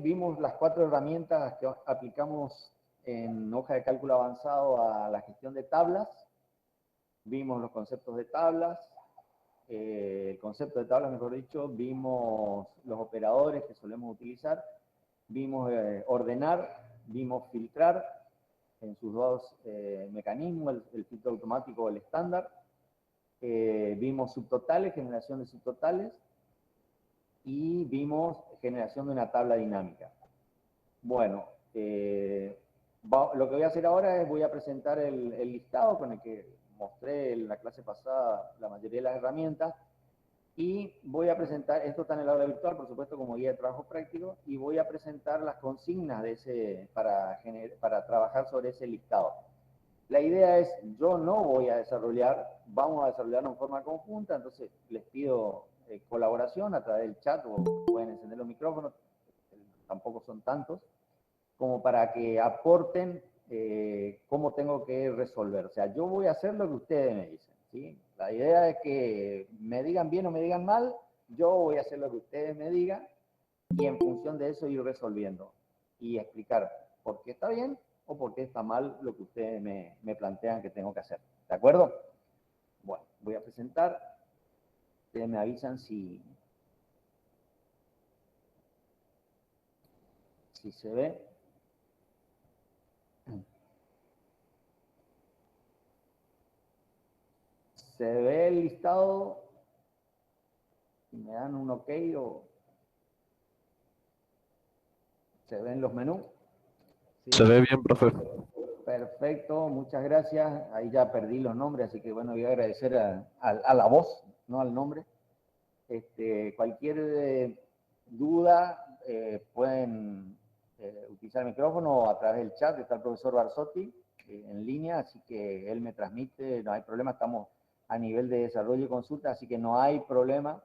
vimos las 4 herramientas que aplicamos en hoja de cálculo avanzado a la gestión de tablas. Vimos los conceptos de tablas, el concepto de tablas, mejor dicho, vimos los operadores que solemos utilizar, vimos ordenar, vimos filtrar en sus dos mecanismos, el filtro automático o el estándar, vimos subtotales, generación de subtotales, y vimos generación de una tabla dinámica. Bueno, lo que voy a hacer ahora es voy a presentar el listado con el que mostré en la clase pasada la mayoría de las herramientas, y voy a presentar, esto está en el aula virtual, por supuesto, como guía de trabajo práctico, y voy a presentar las consignas de para trabajar sobre ese listado. La idea es, yo no voy a desarrollar, vamos a desarrollarlo en forma conjunta, entonces les pido colaboración a través del chat, o pueden encender los micrófonos, tampoco son tantos, como para que aporten cómo tengo que resolver. O sea, yo voy a hacer lo que ustedes me dicen, ¿sí? La idea es que me digan bien o me digan mal, yo voy a hacer lo que ustedes me digan, y en función de eso ir resolviendo y explicar por qué está bien o por qué está mal lo que ustedes me plantean que tengo que hacer. ¿De acuerdo? Bueno, voy a presentar. Ustedes me avisan si se ve. ¿Se ve el listado? Si me dan un ok o se ven los menús. ¿Sí? Se ve bien, profe. Perfecto, muchas gracias. Ahí ya perdí los nombres, así que bueno, voy a agradecer a la voz, no al nombre. Cualquier duda pueden utilizar el micrófono a través del chat. Está el profesor Barsotti en línea, así que él me transmite, no hay problema, estamos a nivel de desarrollo y consulta, así que no hay problema,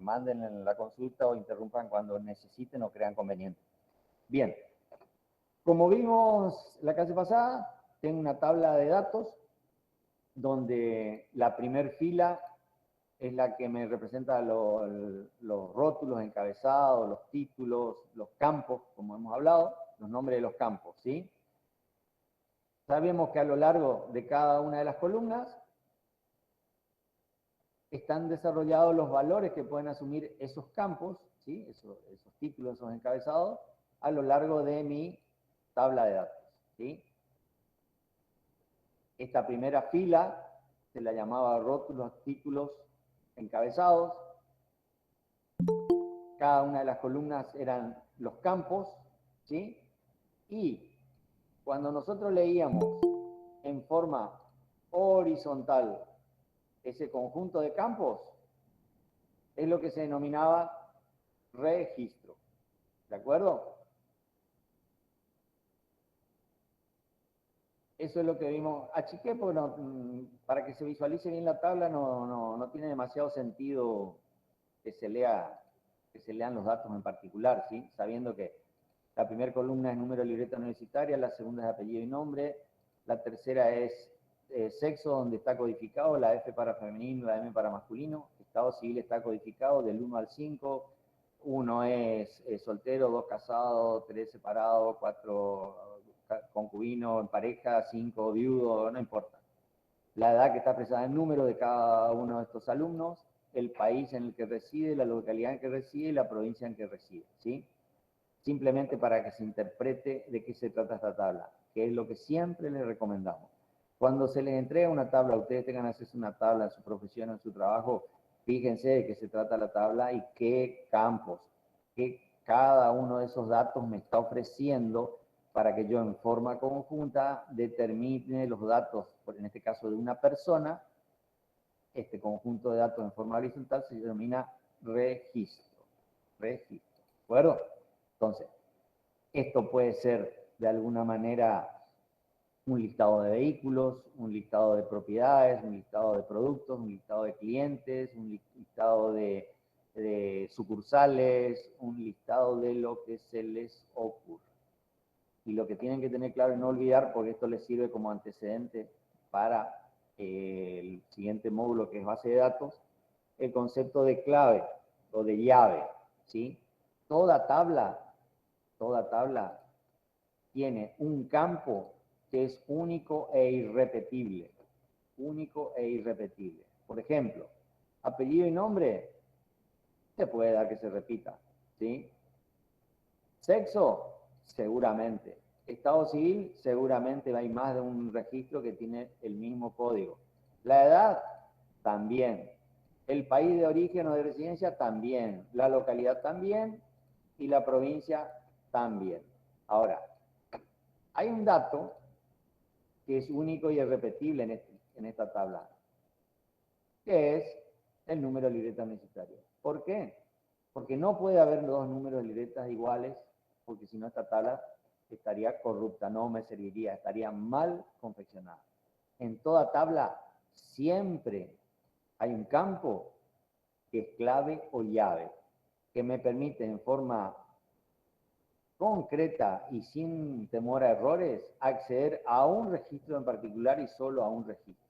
manden la consulta o interrumpan cuando necesiten o crean conveniente. Bien, como vimos la clase pasada, tengo una tabla de datos donde la primer fila es la que me representa los rótulos, encabezados, los títulos, los campos, como hemos hablado, los nombres de los campos, ¿sí? Sabemos que a lo largo de cada una de las columnas están desarrollados los valores que pueden asumir esos campos, ¿sí? Esos títulos, esos encabezados, a lo largo de mi tabla de datos, ¿sí? Esta primera fila se la llamaba rótulos, títulos, encabezados. Cada una de las columnas eran los campos, ¿sí? Y cuando nosotros leíamos en forma horizontal ese conjunto de campos, es lo que se denominaba registro. ¿De acuerdo? Eso es lo que vimos. Achiqué porque para que se visualice bien la tabla no tiene demasiado sentido que se lean los datos en particular, ¿sí? Sabiendo que la primera columna es número de libreta universitaria, la segunda es apellido y nombre, la tercera es sexo, donde está codificado, la F para femenino, la M para masculino, estado civil está codificado del 1 al 5, 1 es soltero, 2 casados, 3 separados, 4 concubinos en pareja, 5 viudos, no importa. La edad que está expresada en número de cada uno de estos alumnos, el país en el que reside, la localidad en que reside y la provincia en que reside, ¿sí? Simplemente para que se interprete de qué se trata esta tabla, que es lo que siempre les recomendamos. Cuando se les entrega una tabla, ustedes tengan acceso a una tabla en su profesión, en su trabajo, fíjense de qué se trata la tabla y qué campos, qué cada uno de esos datos me está ofreciendo para que yo en forma conjunta determine los datos, en este caso de una persona. Este conjunto de datos en forma horizontal se denomina registro. Registro. ¿De acuerdo? Entonces, esto puede ser de alguna manera un listado de vehículos, un listado de propiedades, un listado de productos, un listado de clientes, un listado de sucursales, un listado de lo que se les ocurre. Y lo que tienen que tener claro y no olvidar, porque esto les sirve como antecedente para el siguiente módulo, que es base de datos, el concepto de clave o de llave, ¿sí? toda tabla tiene un campo que es único e irrepetible. Único e irrepetible. Por ejemplo, apellido y nombre, se puede dar que se repita, ¿sí? Sexo, seguramente. Estado civil, seguramente hay más de un registro que tiene el mismo código. La edad, también. El país de origen o de residencia, también. La localidad, también. Y la provincia, también. Ahora, hay un dato que es único y irrepetible en esta tabla, que es el número de libreta universitaria. ¿Por qué? Porque no puede haber dos números de libretas iguales, porque si no esta tabla estaría corrupta, no me serviría, estaría mal confeccionada. En toda tabla siempre hay un campo que es clave o llave, que me permite en forma concreta y sin temor a errores acceder a un registro en particular y solo a un registro.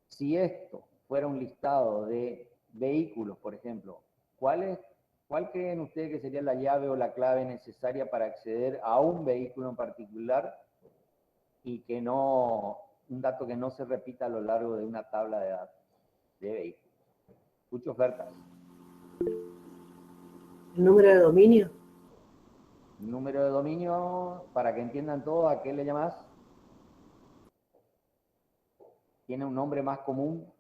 Si esto fuera un listado de vehículos, por ejemplo, ¿cuál creen ustedes que sería la llave o la clave necesaria para acceder a un vehículo en particular y que no, un dato que no se repita a lo largo de una tabla de datos de vehículos? Escucho ofertas. ¿El número de dominio? Número de dominio, para que entiendan todo, ¿a qué le llamas? ¿Tiene un nombre más común?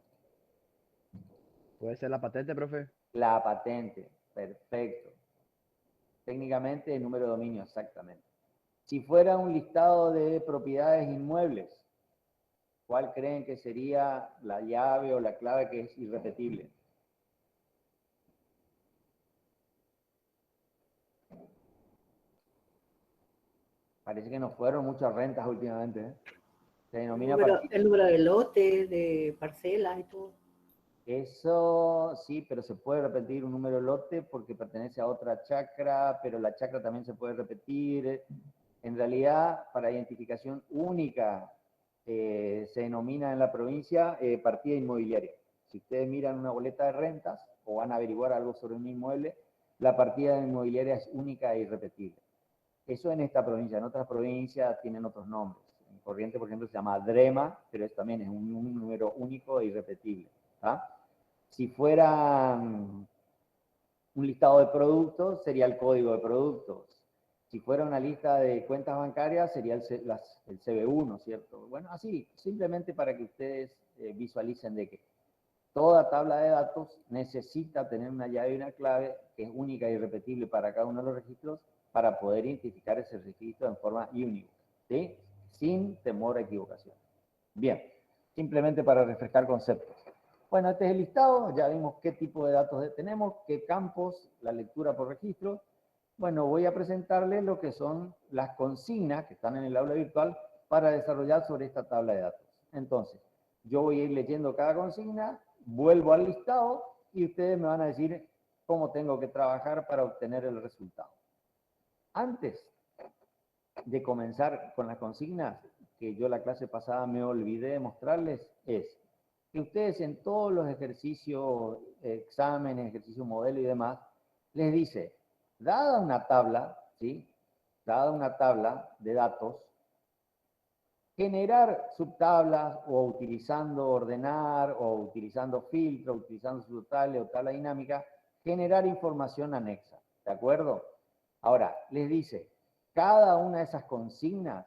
¿Puede ser la patente, profe? La patente, perfecto. Técnicamente el número de dominio, exactamente. Si fuera un listado de propiedades inmuebles, ¿cuál creen que sería la llave o la clave que es irrepetible? Parece que nos fueron muchas rentas últimamente, ¿eh? Se denomina El número de lotes, de parcelas y todo. Eso sí, pero se puede repetir un número de lote porque pertenece a otra chacra, pero la chacra también se puede repetir. En realidad, para identificación única, se denomina en la provincia partida inmobiliaria. Si ustedes miran una boleta de rentas o van a averiguar algo sobre un inmueble, la partida inmobiliaria es única e irrepetible. Eso en esta provincia. En otras provincias tienen otros nombres. En Corrientes, por ejemplo, se llama DREMA, pero también es un número único e irrepetible. ¿Ah? Si fuera un listado de productos, sería el código de productos. Si fuera una lista de cuentas bancarias, sería el CBU, ¿no es cierto? Bueno, así, simplemente para que ustedes visualicen de que toda tabla de datos necesita tener una llave y una clave que es única e irrepetible para cada uno de los registros para poder identificar ese registro en forma única, ¿sí? Sin temor a equivocación. Bien, simplemente para refrescar conceptos. Bueno, este es el listado, ya vimos qué tipo de datos tenemos, qué campos, la lectura por registro. Bueno, voy a presentarles lo que son las consignas que están en el aula virtual para desarrollar sobre esta tabla de datos. Entonces, yo voy a ir leyendo cada consigna, vuelvo al listado y ustedes me van a decir cómo tengo que trabajar para obtener el resultado. Antes de comenzar con las consignas, que yo la clase pasada me olvidé de mostrarles, es que ustedes en todos los ejercicios, exámenes, ejercicio modelo y demás, les dice, dada una tabla, ¿sí? Dada una tabla de datos, generar subtablas o utilizando ordenar o utilizando filtro, utilizando subtabla o tabla dinámica, generar información anexa, ¿de acuerdo? Ahora, les dice, cada una de esas consignas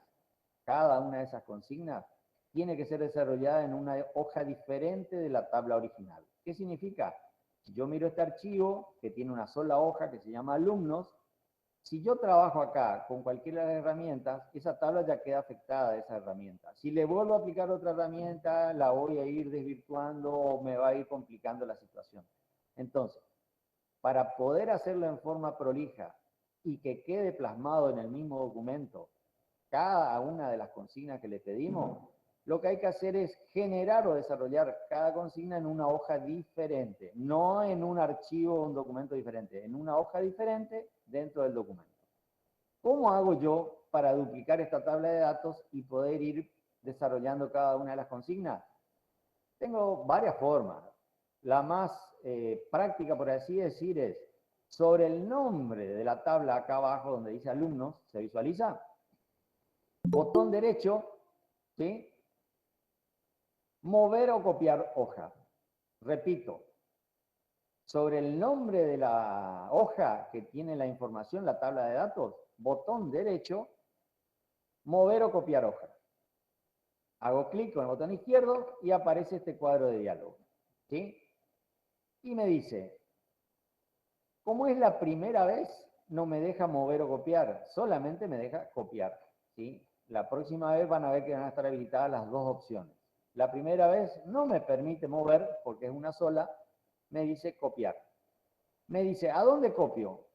tiene que ser desarrollada en una hoja diferente de la tabla original. ¿Qué significa? Si yo miro este archivo, que tiene una sola hoja que se llama alumnos, si yo trabajo acá con cualquiera de las herramientas, esa tabla ya queda afectada de esa herramienta. Si le vuelvo a aplicar otra herramienta, la voy a ir desvirtuando o me va a ir complicando la situación. Entonces, para poder hacerlo en forma prolija y que quede plasmado en el mismo documento cada una de las consignas que le pedimos, lo que hay que hacer es generar o desarrollar cada consigna en una hoja diferente, no en un archivo o un documento diferente, en una hoja diferente dentro del documento. ¿Cómo hago yo para duplicar esta tabla de datos y poder ir desarrollando cada una de las consignas? Tengo varias formas. La más práctica, por así decir, es Sobre el nombre de la tabla acá abajo donde dice alumnos, ¿se visualiza? Botón derecho, ¿sí? Mover o copiar hoja. Repito, sobre el nombre de la hoja que tiene la información, la tabla de datos, botón derecho, mover o copiar hoja. Hago clic con el botón izquierdo y aparece este cuadro de diálogo, ¿sí? Y me dice, como es la primera vez, no me deja mover o copiar, solamente me deja copiar, ¿sí? La próxima vez van a ver que van a estar habilitadas las dos opciones. La primera vez no me permite mover, porque es una sola, me dice copiar. Me dice, ¿a dónde copio?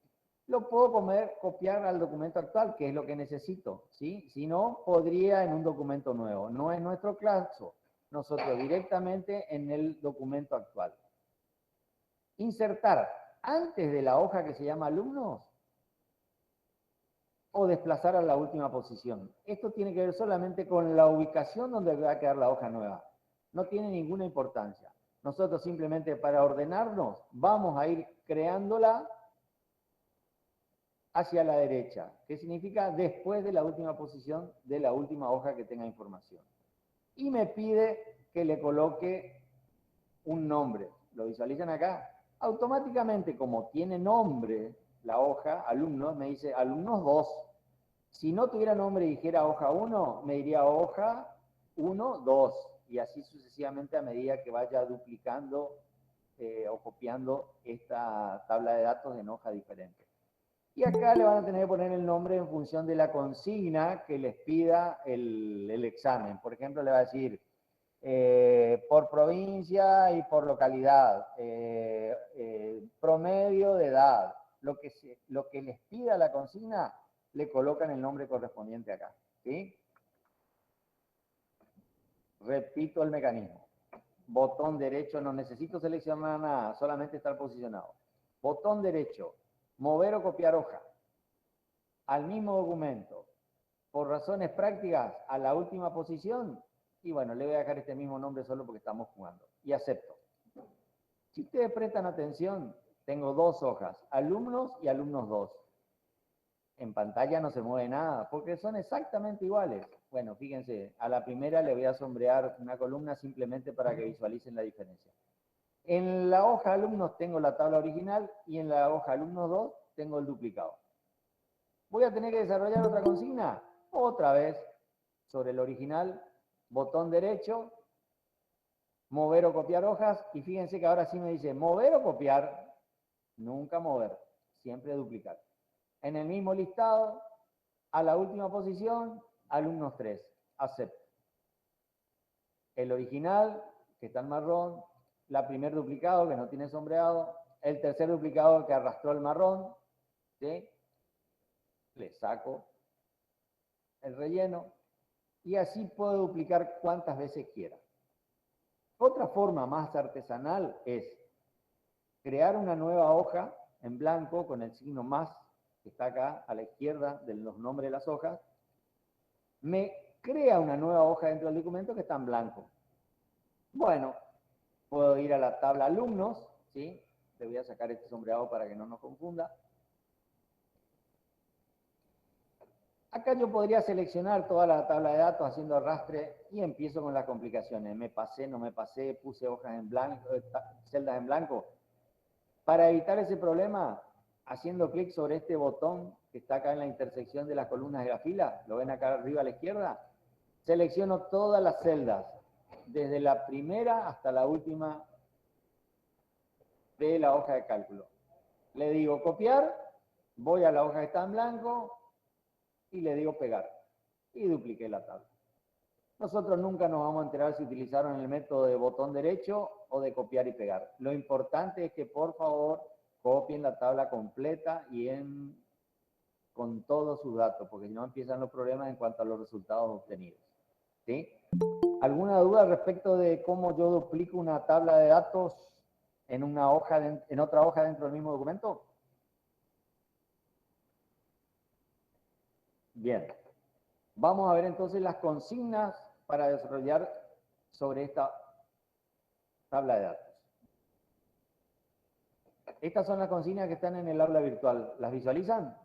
Lo puedo copiar al documento actual, que es lo que necesito, ¿sí? Si no, podría en un documento nuevo. No es nuestro caso. Nosotros directamente en el documento actual. Insertar antes de la hoja que se llama alumnos o desplazar a la última posición. Esto tiene que ver solamente con la ubicación donde va a quedar la hoja nueva. No tiene ninguna importancia. Nosotros simplemente para ordenarnos vamos a ir creándola hacia la derecha, que significa después de la última posición de la última hoja que tenga información. Y me pide que le coloque un nombre. ¿Lo visualizan acá? Automáticamente, como tiene nombre la hoja, alumnos, me dice alumnos 2. Si no tuviera nombre y dijera hoja 1, me diría hoja 1, 2. Y así sucesivamente a medida que vaya duplicando o copiando esta tabla de datos en hoja diferente. Y acá le van a tener que poner el nombre en función de la consigna que les pida el examen. Por ejemplo, le va a decir por provincia y por localidad, promedio de edad. Lo que les pida la consigna, le colocan el nombre correspondiente acá. ¿Sí? Repito el mecanismo. Botón derecho, no necesito seleccionar nada, solamente estar posicionado. Botón derecho, mover o copiar hoja al mismo documento, por razones prácticas, a la última posición, y bueno, le voy a dejar este mismo nombre solo porque estamos jugando, y acepto. Si ustedes prestan atención, tengo dos hojas, alumnos y alumnos 2. En pantalla no se mueve nada, porque son exactamente iguales. Bueno, fíjense, a la primera le voy a sombrear una columna simplemente para que visualicen la diferencia. En la hoja alumnos tengo la tabla original y en la hoja alumnos 2 tengo el duplicado. ¿Voy a tener que desarrollar otra consigna? Otra vez, sobre el original, botón derecho, mover o copiar hojas, y fíjense que ahora sí me dice mover o copiar, nunca mover, siempre duplicar. En el mismo listado, a la última posición, alumnos 3, acepto. El original, que está en marrón, la primer duplicado, que no tiene sombreado, el tercer duplicado que arrastró el marrón, ¿sí? Le saco el relleno, y así puedo duplicar cuantas veces quiera. Otra forma más artesanal es crear una nueva hoja en blanco con el signo más que está acá a la izquierda de los nombres de las hojas. Me crea una nueva hoja dentro del documento que está en blanco. Bueno, puedo ir a la tabla alumnos, ¿sí? Le voy a sacar este sombreado para que no nos confunda. Acá yo podría seleccionar toda la tabla de datos haciendo arrastre y empiezo con las complicaciones. Me pasé, no me pasé, puse hojas en blanco, celdas en blanco. Para evitar ese problema, haciendo clic sobre este botón que está acá en la intersección de las columnas de la fila, lo ven acá arriba a la izquierda, selecciono todas las celdas, desde la primera hasta la última de la hoja de cálculo. Le digo copiar, voy a la hoja que está en blanco y le digo pegar. Y dupliqué la tabla. Nosotros nunca nos vamos a enterar si utilizaron el método de botón derecho o de copiar y pegar. Lo importante es que por favor copien la tabla completa y con todos sus datos, porque si no empiezan los problemas en cuanto a los resultados obtenidos. ¿Sí? ¿Alguna duda respecto de cómo yo duplico una tabla de datos en otra hoja dentro del mismo documento? Bien. Vamos a ver entonces las consignas para desarrollar sobre esta tabla de datos. Estas son las consignas que están en el aula virtual. ¿Las visualizan?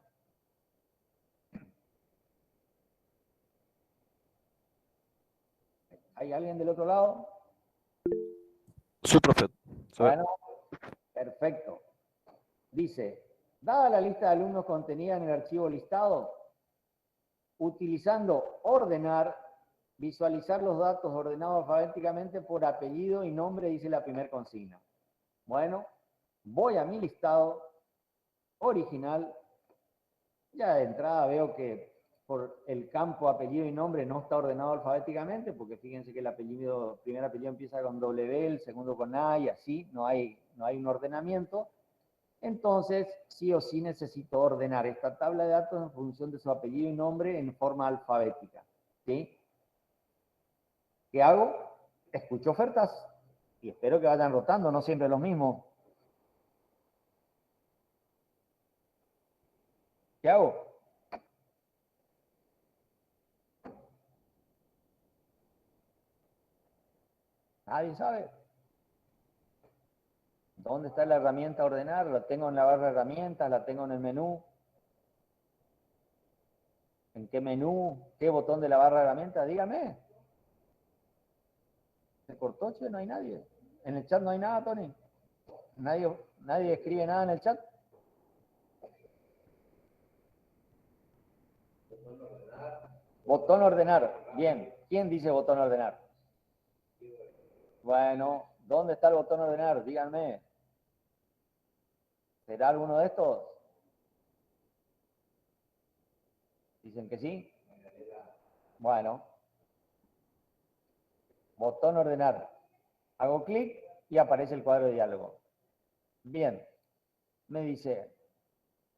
¿Hay alguien del otro lado? Sí, profe. Bueno, perfecto. Dice, dada la lista de alumnos contenida en el archivo listado, utilizando ordenar, visualizar los datos ordenados alfabéticamente por apellido y nombre, dice la primera consigna. Bueno, voy a mi listado original. Ya de entrada veo que por el campo apellido y nombre no está ordenado alfabéticamente, porque fíjense que el primer apellido empieza con W, el segundo con A y así, no hay un ordenamiento. Entonces, sí o sí necesito ordenar esta tabla de datos en función de su apellido y nombre en forma alfabética. ¿Sí? ¿Qué hago? Escucho ofertas y espero que vayan rotando, no siempre los mismos. ¿Qué hago? ¿Nadie sabe? ¿Dónde está la herramienta ordenar? ¿La tengo en la barra de herramientas? ¿La tengo en el menú? ¿En qué menú? ¿Qué botón de la barra de herramientas? Dígame. ¿Se cortó, che? No hay nadie. ¿En el chat no hay nada, Tony? ¿Nadie escribe nada en el chat? Botón ordenar. Bien. ¿Quién dice botón ordenar? Bueno, ¿dónde está el botón ordenar? Díganme. ¿Será alguno de estos? ¿Dicen que sí? Bueno. Botón ordenar. Hago clic y aparece el cuadro de diálogo. Bien. Me dice,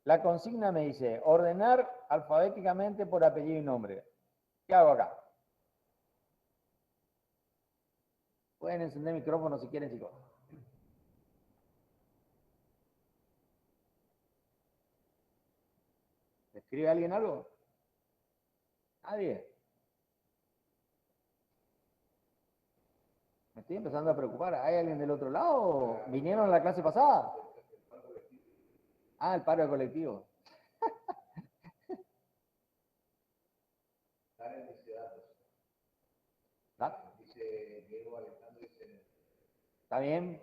la consigna me dice, ordenar alfabéticamente por apellido y nombre. ¿Qué hago acá? Pueden encender el micrófono si quieren, chicos. ¿Escribe alguien algo? Nadie. Me estoy empezando a preocupar. ¿Hay alguien del otro lado? ¿Vinieron a la clase pasada? Ah, el paro de colectivo. ¿Está bien?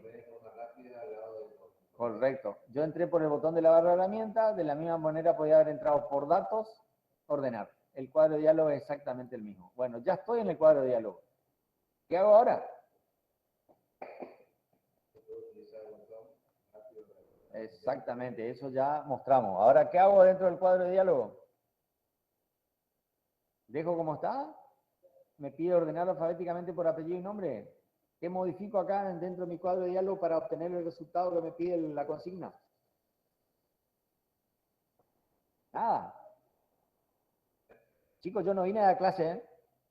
Correcto. Yo entré por el botón de la barra de herramientas, de la misma manera podía haber entrado por datos, ordenar. El cuadro de diálogo es exactamente el mismo. Bueno, ya estoy en el cuadro de diálogo. ¿Qué hago ahora? Exactamente, eso ya mostramos. Ahora, ¿qué hago dentro del cuadro de diálogo? ¿Dejo como está? ¿Me pide ordenar alfabéticamente por apellido y nombre? ¿Qué modifico acá dentro de mi cuadro de diálogo para obtener el resultado que me pide la consigna? Nada. Chicos, yo no vine a la clase, ¿eh?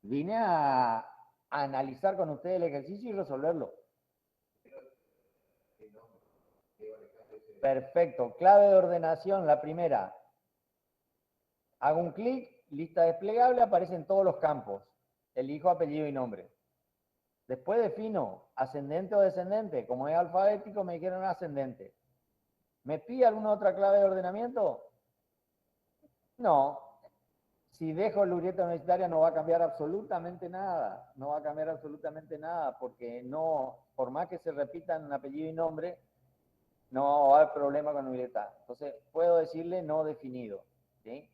Vine a analizar con ustedes el ejercicio y resolverlo. Perfecto. Clave de ordenación, la primera. Hago un clic, lista desplegable, aparecen todos los campos. Elijo apellido y nombre. Después defino ascendente o descendente. Como es alfabético, me dijeron ascendente. ¿Me pide alguna otra clave de ordenamiento? No. Si dejo la libreta universitaria no va a cambiar absolutamente nada. No va a cambiar absolutamente nada porque no, por más que se repitan apellido y nombre, no va a haber problema con la libreta. Entonces, puedo decirle no definido. ¿Sí?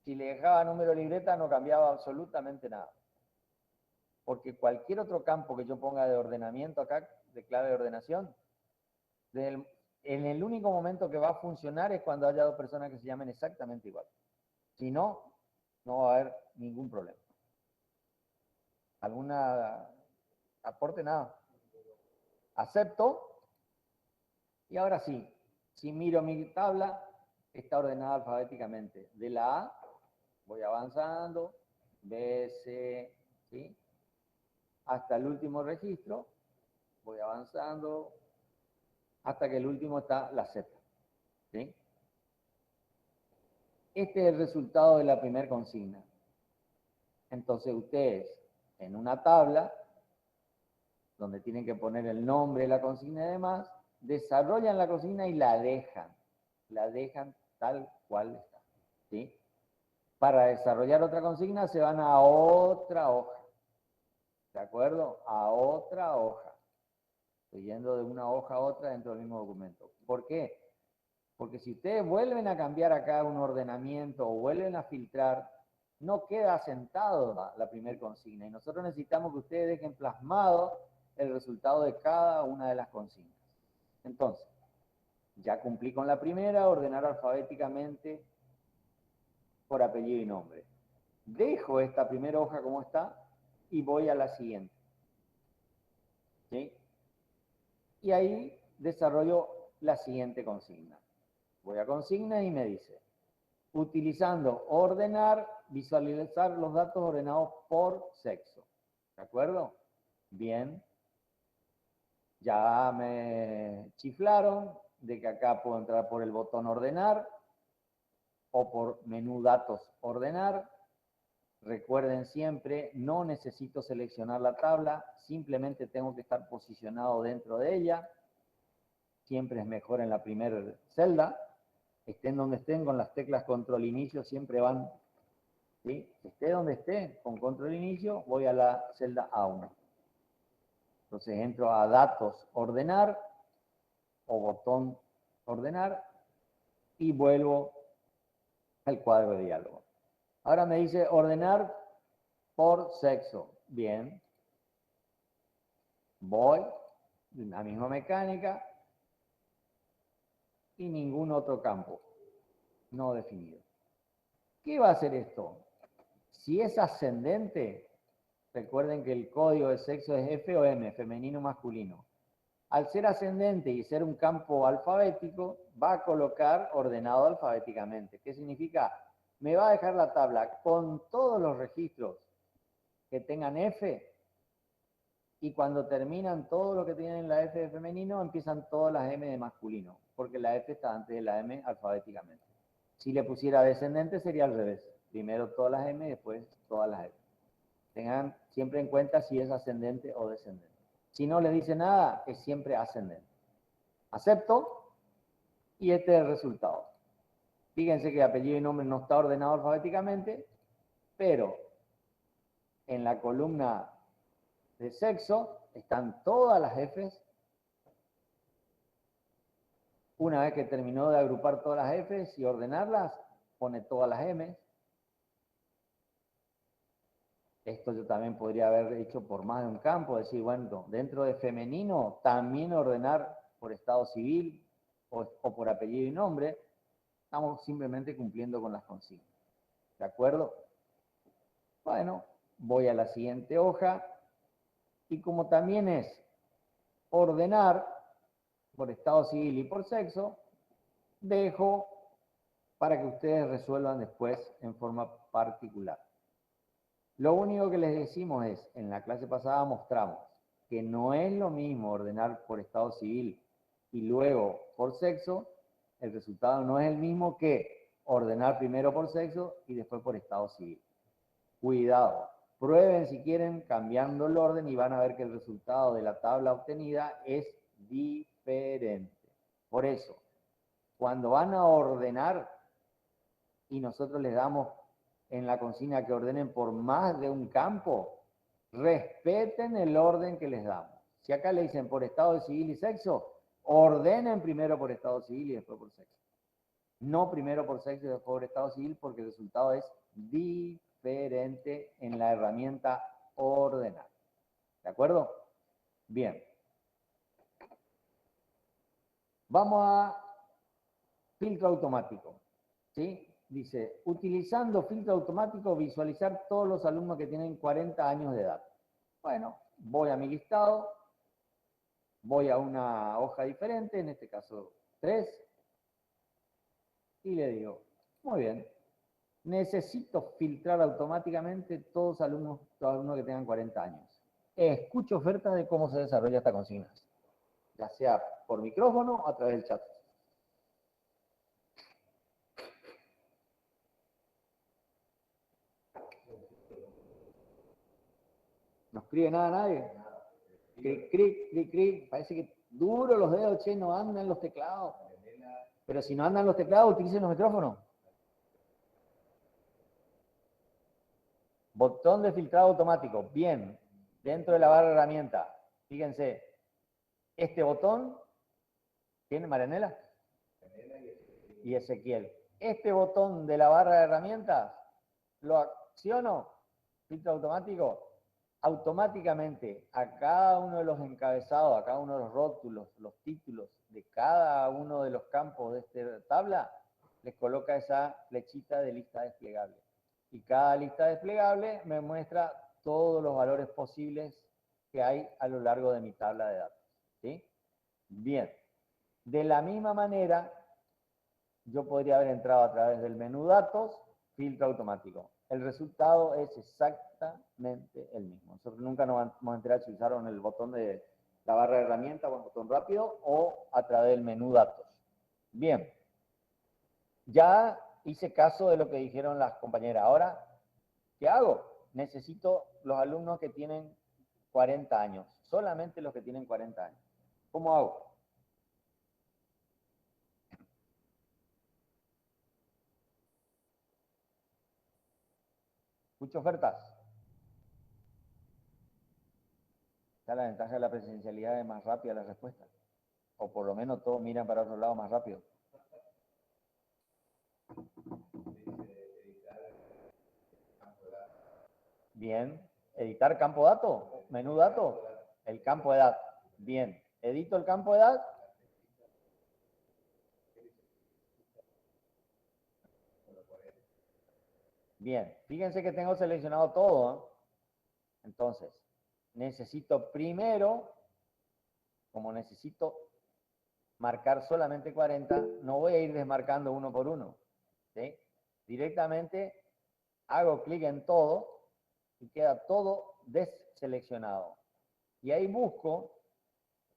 Si le dejaba número de libreta no cambiaba absolutamente nada. Porque cualquier otro campo que yo ponga de ordenamiento acá, de clave de ordenación, en el único momento que va a funcionar es cuando haya dos personas que se llamen exactamente igual. Si no, no va a haber ningún problema. ¿Alguna aporte? Nada. Acepto. Y ahora sí, si miro mi tabla, está ordenada alfabéticamente. De la A, voy avanzando, B, C, ¿sí? Hasta el último registro, voy avanzando, hasta que el último está la Z. ¿Sí? Este es el resultado de la primera consigna. Entonces ustedes, en una tabla, donde tienen que poner el nombre, la consigna y demás, desarrollan la consigna y la dejan tal cual está, ¿sí? Para desarrollar otra consigna se van a otra hoja, ¿de acuerdo? A otra hoja. Estoy yendo de una hoja a otra dentro del mismo documento. ¿Por qué? Porque si ustedes vuelven a cambiar acá un ordenamiento o vuelven a filtrar, no queda asentado la primera consigna. Y nosotros necesitamos que ustedes dejen plasmado el resultado de cada una de las consignas. Entonces, ya cumplí con la primera, ordenar alfabéticamente por apellido y nombre. Dejo esta primera hoja como está y voy a la siguiente. ¿Sí? Y ahí desarrollo la siguiente consigna. Voy a consigna y me dice, utilizando ordenar, visualizar los datos ordenados por sexo. ¿De acuerdo? Bien. Ya me chiflaron de que acá puedo entrar por el botón ordenar o por menú datos ordenar. Recuerden siempre, no necesito seleccionar la tabla, simplemente tengo que estar posicionado dentro de ella. Siempre es mejor en la primera celda. Estén donde estén con las teclas control inicio, siempre van, ¿sí? Esté donde esté, con control inicio, voy a la celda A1. Entonces entro a datos ordenar o botón ordenar y vuelvo al cuadro de diálogo. Ahora me dice ordenar por sexo. Bien. Voy, la misma mecánica y ningún otro campo no definido. ¿Qué va a hacer esto? Si es ascendente, recuerden que el código de sexo es F o M, femenino o masculino. Al ser ascendente y ser un campo alfabético, va a colocar ordenado alfabéticamente. ¿Qué significa? Me va a dejar la tabla con todos los registros que tengan F y cuando terminan todo lo que tienen la F de femenino, empiezan todas las M de masculino, porque la F está antes de la M alfabéticamente. Si le pusiera descendente sería al revés. Primero todas las M y después todas las F. Tengan siempre en cuenta si es ascendente o descendente. Si no le dice nada, es siempre ascendente. Acepto y este es el resultado. Fíjense que apellido y nombre no está ordenado alfabéticamente, pero en la columna de sexo están todas las Fs. Una vez que terminó de agrupar todas las Fs y ordenarlas, pone todas las Ms. Esto yo también podría haber hecho por más de un campo, decir, bueno, dentro de femenino también ordenar por estado civil o por apellido y nombre. Estamos simplemente cumpliendo con las consignas. ¿De acuerdo? Bueno, voy a la siguiente hoja y como también es ordenar por estado civil y por sexo, dejo para que ustedes resuelvan después en forma particular. Lo único que les decimos es, en la clase pasada mostramos que no es lo mismo ordenar por estado civil y luego por sexo, el resultado no es el mismo que ordenar primero por sexo y después por estado civil. Cuidado, prueben si quieren cambiando el orden y van a ver que el resultado de la tabla obtenida es diferente. Por eso, cuando van a ordenar y nosotros les damos en la consigna que ordenen por más de un campo, respeten el orden que les damos. Si acá le dicen por estado civil y sexo, ordenen primero por estado civil y después por sexo. No primero por sexo y después por estado civil, porque el resultado es diferente en la herramienta ordenar. ¿De acuerdo? Bien. Vamos a filtro automático. ¿Sí? Dice, utilizando filtro automático, visualizar todos los alumnos que tienen 40 años de edad. Bueno, voy a mi listado, voy a una hoja diferente, en este caso 3, y le digo, muy bien, necesito filtrar automáticamente todos alumnos que tengan 40 años. Escucho ofertas de cómo se desarrolla esta consigna, ya sea por micrófono o a través del chat. ¿No escribe nada nadie? Cric, cric, cric, cric. Parece que Duro los dedos, che, no andan los teclados. Pero si no andan los teclados, utilicen los micrófonos. Botón de filtrado automático. Bien. Dentro de la barra de herramientas. Fíjense. Este botón tiene Marianela y Ezequiel. Este botón de la barra de herramientas lo acciono, filtro automático, automáticamente a cada uno de los encabezados, a cada uno de los rótulos, los títulos de cada uno de los campos de esta tabla, les coloca esa flechita de lista desplegable. Y cada lista desplegable me muestra todos los valores posibles que hay a lo largo de mi tabla de datos. ¿Sí? Bien. De la misma manera, yo podría haber entrado a través del menú Datos, filtro automático. El resultado es exactamente el mismo. Nosotros nunca nos vamos a enterar si usaron el botón de la barra de herramientas o el botón rápido o a través del menú Datos. Bien. Ya hice caso de lo que dijeron las compañeras. Ahora, ¿qué hago? Necesito los alumnos que tienen 40 años. Solamente los que tienen 40 años. ¿Cómo hago? ¿Escucho ofertas? Está la ventaja de la presencialidad, es más rápida la respuesta. O por lo menos todos miran para otro lado más rápido. Bien. ¿Editar campo dato? ¿Menú dato? El campo de edad. Bien. ¿Edito el campo de edad? Bien. Fíjense que tengo seleccionado todo, ¿eh? Entonces, necesito primero, como necesito marcar solamente 40, no voy a ir desmarcando uno por uno. ¿Sí? Directamente hago clic en todo y queda todo deseleccionado. Y ahí busco,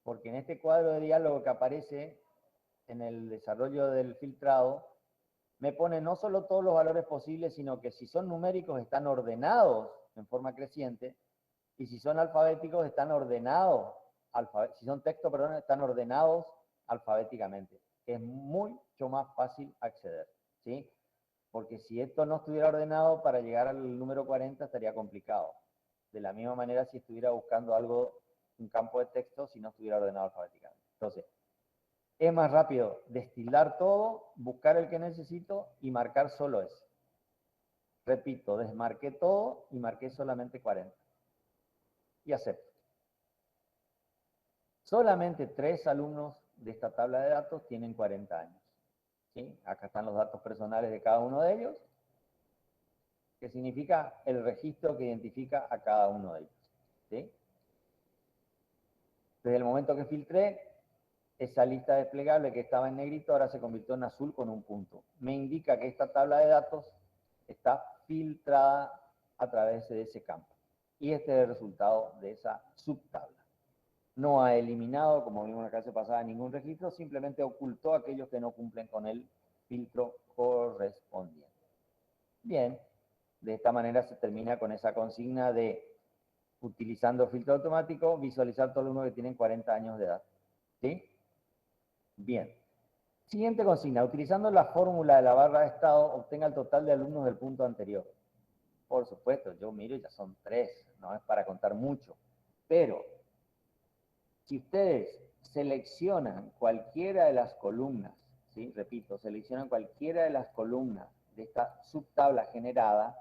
porque en este cuadro de diálogo que aparece en el desarrollo del filtrado, me pone no solo todos los valores posibles, sino que si son numéricos están ordenados en forma creciente, y si son alfabéticos están ordenados, si son texto, perdón, están ordenados alfabéticamente. Es mucho más fácil acceder, ¿sí? Porque si esto no estuviera ordenado, para llegar al número 40 estaría complicado. De la misma manera si estuviera buscando algo, un campo de texto, si no estuviera ordenado alfabéticamente. Entonces, es más rápido destilar todo, buscar el que necesito y marcar solo ese. Repito, desmarqué todo y marqué solamente 40. Y acepto. Solamente 3 alumnos de esta tabla de datos tienen 40 años. ¿Sí? Acá están los datos personales de cada uno de ellos, que significa el registro que identifica a cada uno de ellos. ¿Sí? Desde el momento que filtré, esa lista desplegable que estaba en negrito ahora se convirtió en azul con un punto. Me indica que esta tabla de datos está filtrada a través de ese campo. Y este es el resultado de esa subtabla. No ha eliminado, como vimos en la clase pasada, ningún registro, simplemente ocultó aquellos que no cumplen con el filtro correspondiente. Bien, de esta manera se termina con esa consigna de, utilizando filtro automático, visualizar todos los alumnos que tienen 40 años de edad. ¿Sí? Bien. Siguiente consigna, utilizando la fórmula de la barra de estado, obtenga el total de alumnos del punto anterior. Por supuesto, yo miro y ya son 3, no es para contar mucho. Pero, si ustedes seleccionan cualquiera de las columnas, ¿sí? Repito, seleccionan cualquiera de las columnas de esta subtabla generada,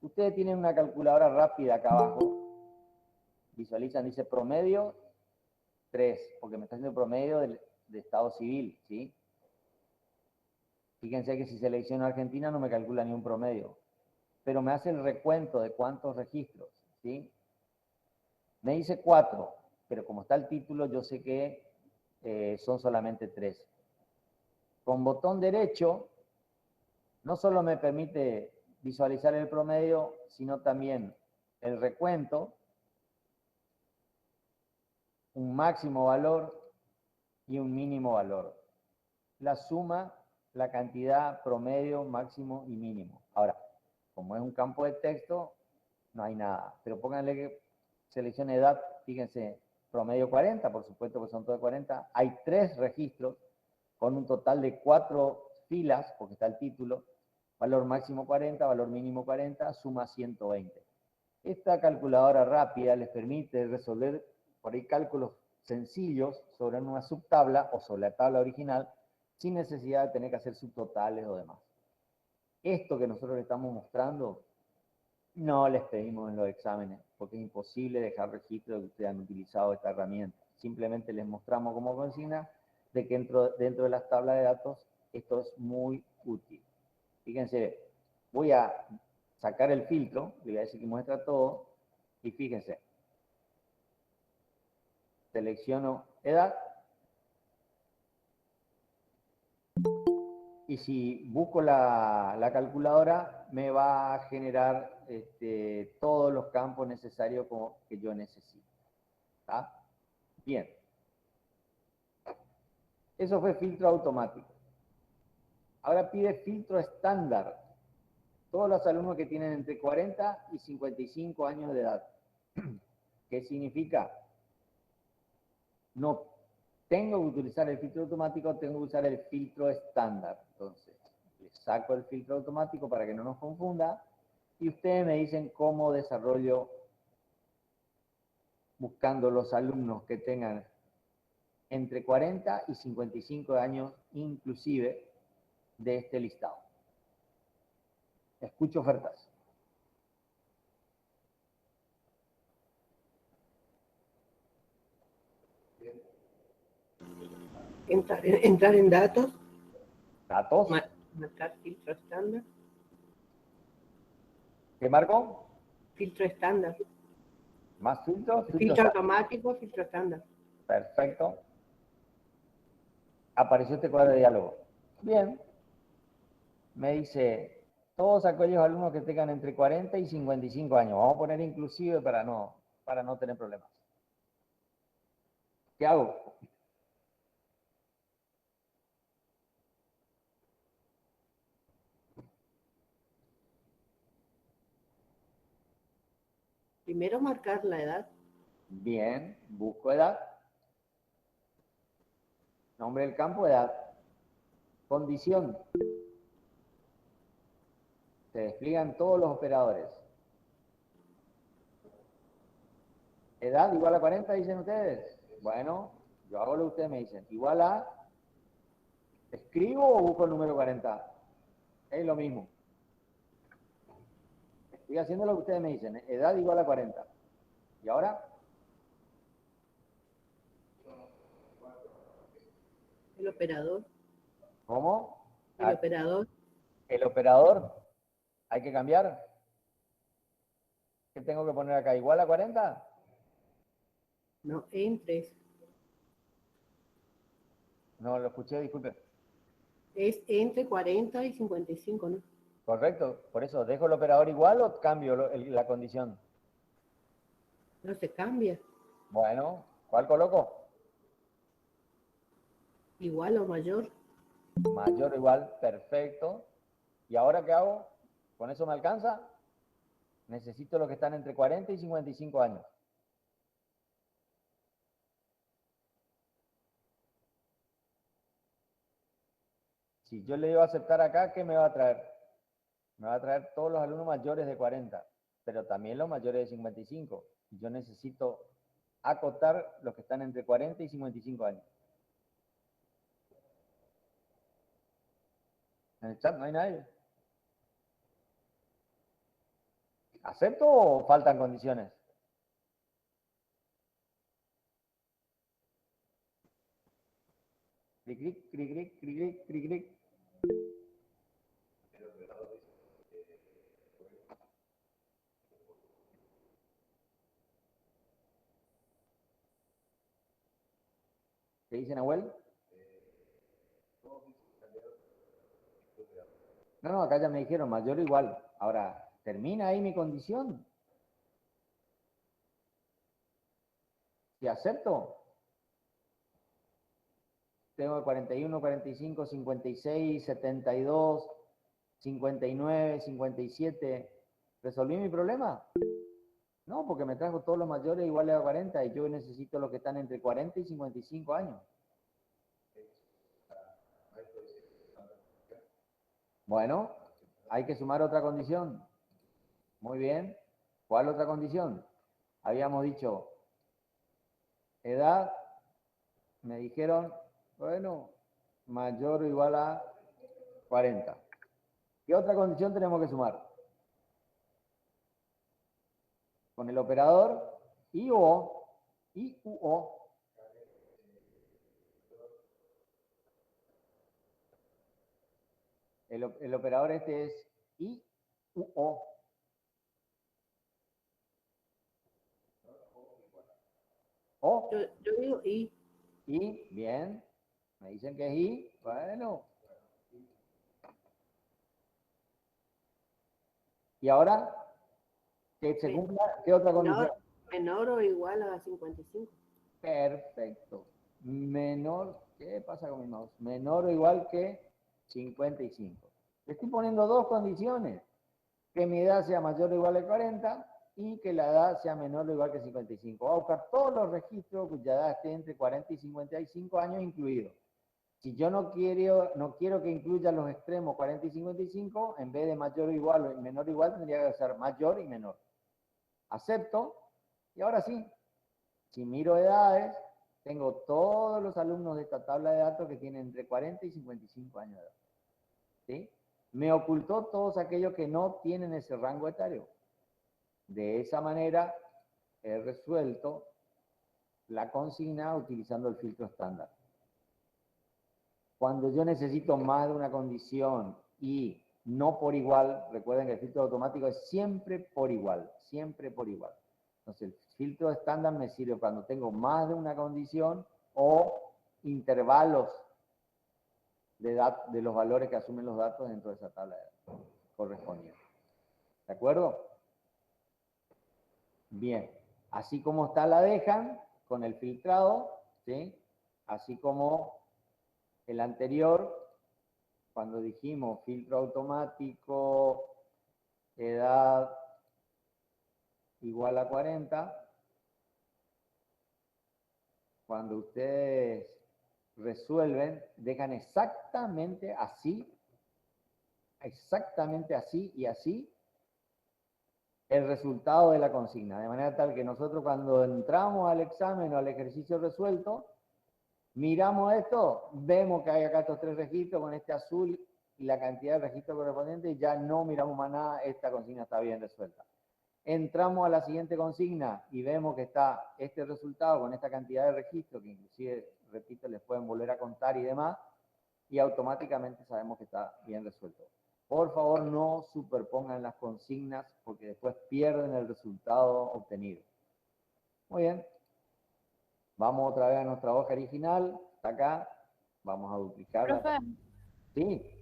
ustedes tienen una calculadora rápida acá abajo, visualizan, dice promedio 3, porque me está haciendo promedio de estado civil, ¿sí? Fíjense que si selecciono Argentina no me calcula ni un promedio, pero me hace el recuento de cuántos registros, ¿sí? Me dice 4, pero como está el título, yo sé que son solamente 3. Con botón derecho, no solo me permite visualizar el promedio, sino también el recuento, un máximo valor y un mínimo valor. La suma, la cantidad, promedio, máximo y mínimo. Ahora, como es un campo de texto, no hay nada. Pero pónganle que seleccione edad, fíjense, promedio 40, por supuesto que son todos 40. Hay 3 registros con un total de 4 filas, porque está el título, valor máximo 40, valor mínimo 40, suma 120. Esta calculadora rápida les permite resolver por ahí cálculos sencillos sobre una subtabla o sobre la tabla original, sin necesidad de tener que hacer subtotales o demás. Esto que nosotros les estamos mostrando, no les pedimos en los exámenes, porque es imposible dejar registro de que ustedes han utilizado esta herramienta. Simplemente les mostramos como consigna de que dentro de las tablas de datos esto es muy útil. Fíjense, voy a sacar el filtro, le voy a decir que muestra todo, y fíjense, selecciono edad, y si busco la calculadora, me va a generar todos los campos necesarios que yo necesito. ¿Está? Bien. Eso fue filtro automático. Ahora pide filtro estándar. Todos los alumnos que tienen entre 40 y 55 años de edad. ¿Qué significa? No tengo que utilizar el filtro automático, tengo que usar el filtro estándar. Entonces, le saco el filtro automático para que no nos confunda y ustedes me dicen cómo desarrollo buscando los alumnos que tengan entre 40 y 55 años inclusive de este listado. Escucho ofertas. Entrar en datos, ¿Datos? marcar filtro estándar, ¿Qué marco? filtro estándar, ¿Más filtros? filtro automático, filtro estándar. Perfecto. Apareció este cuadro de diálogo. Bien. Me dice, todos aquellos alumnos que tengan entre 40 y 55 años. Vamos a poner inclusive para no tener problemas. ¿Qué hago? Primero marcar la edad. Bien, busco edad. Nombre del campo, edad. Condición. Se despliegan todos los operadores. ¿Edad igual a 40, dicen ustedes? Bueno, yo hago lo que ustedes me dicen. Igual a... ¿Escribo o busco el número 40? Es lo mismo. Estoy haciendo lo que ustedes me dicen. Edad igual a 40. ¿Y ahora? El operador. ¿Cómo? El operador. El operador. ¿Hay que cambiar? ¿Qué tengo que poner acá? ¿Igual a 40? No, entres. No, lo escuché, disculpe. Es entre 40 y 55, ¿no? Correcto. Por eso, ¿dejo el operador igual o cambio la condición? No se cambia. Bueno, ¿cuál coloco? Igual o mayor. Mayor o igual, perfecto. ¿Y ahora qué hago? ¿Con eso me alcanza? Necesito los que están entre 40 y 55 años. Si yo le digo aceptar acá, ¿qué me va a traer? Me va a traer todos los alumnos mayores de 40, pero también los mayores de 55. Y yo necesito acotar los que están entre 40 y 55 años. En el chat no hay nadie. ¿Acepto o faltan condiciones? Clic, clic, clic, clic, clic, clic, clic. ¿Qué dice Nahuel? No, acá ya me dijeron mayor o igual. Ahora, ¿termina ahí mi condición? Si acepto, tengo 41, 45, 56, 72, 59, 57. ¿Resolví mi problema? No, porque me trajo todos los mayores iguales a 40 y yo necesito los que están entre 40 y 55 años. Bueno, hay que sumar otra condición. Muy bien. ¿Cuál otra condición? Habíamos dicho edad, me dijeron, bueno, mayor o igual a 40. ¿Qué otra condición tenemos que sumar? Con el operador I u O. El operador este es I u O. O. Yo digo I. I, bien. Me dicen que es I. Bueno. Y ahora, que se cumpla, ¿qué otra condición? Menor o igual a 55. Perfecto. Menor, ¿qué pasa con mi mouse? Menor o igual que 55. Le estoy poniendo dos condiciones. Que mi edad sea mayor o igual a 40 y que la edad sea menor o igual que 55. Voy a buscar todos los registros cuya edad esté entre 40 y 55 años incluidos. Si yo no quiero que incluya los extremos 40 y 55, en vez de mayor o igual o menor o igual, tendría que ser mayor y menor. Acepto. Y ahora sí, si miro edades, tengo todos los alumnos de esta tabla de datos que tienen entre 40 y 55 años de edad. ¿Sí? Me ocultó todos aquellos que no tienen ese rango etario. De esa manera he resuelto la consigna utilizando el filtro estándar. Cuando yo necesito más de una condición y no por igual, recuerden que el filtro automático es siempre por igual, siempre por igual. Entonces el filtro estándar me sirve cuando tengo más de una condición o intervalos de los valores que asumen los datos dentro de esa tabla de datos correspondiente. ¿De acuerdo? Bien. Así como está la dejan con el filtrado, ¿sí? Así como el anterior, cuando dijimos filtro automático, edad igual a 40, cuando ustedes resuelven, dejan exactamente así y así el resultado de la consigna, de manera tal que nosotros cuando entramos al examen o al ejercicio resuelto, miramos esto, vemos que hay acá estos tres registros con este azul y la cantidad de registros correspondientes y ya no miramos más nada, esta consigna está bien resuelta. Entramos a la siguiente consigna y vemos que está este resultado con esta cantidad de registros, que inclusive, repito, les pueden volver a contar y demás, y automáticamente sabemos que está bien resuelto. Por favor, no superpongan las consignas porque después pierden el resultado obtenido. Muy bien. Vamos otra vez a nuestra hoja original. Está acá. Vamos a duplicarla. Profe, Sí.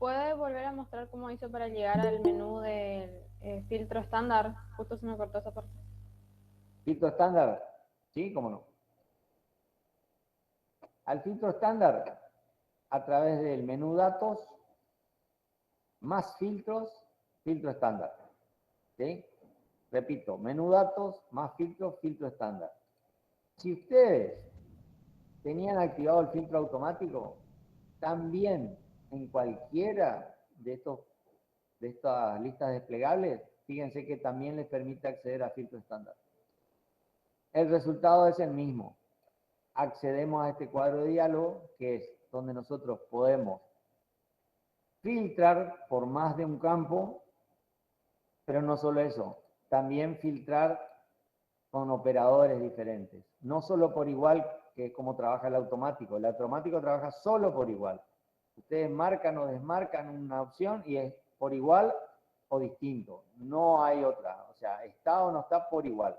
¿puede volver a mostrar cómo hizo para llegar al menú del filtro estándar? Justo se me cortó esa parte. Filtro estándar. Sí, cómo no. Al filtro estándar, a través del menú datos, más filtros, filtro estándar. ¿Sí? Repito, menú datos, más filtros, filtro estándar. Si ustedes tenían activado el filtro automático, también en cualquiera de estas listas desplegables, fíjense que también les permite acceder a filtro estándar. El resultado es el mismo. Accedemos a este cuadro de diálogo, que es donde nosotros podemos filtrar por más de un campo, pero no solo eso, también filtrar con operadores diferentes. No solo por igual, que es como trabaja el automático. El automático trabaja solo por igual. Ustedes marcan o desmarcan una opción y es por igual o distinto. No hay otra. O sea, está o no está por igual.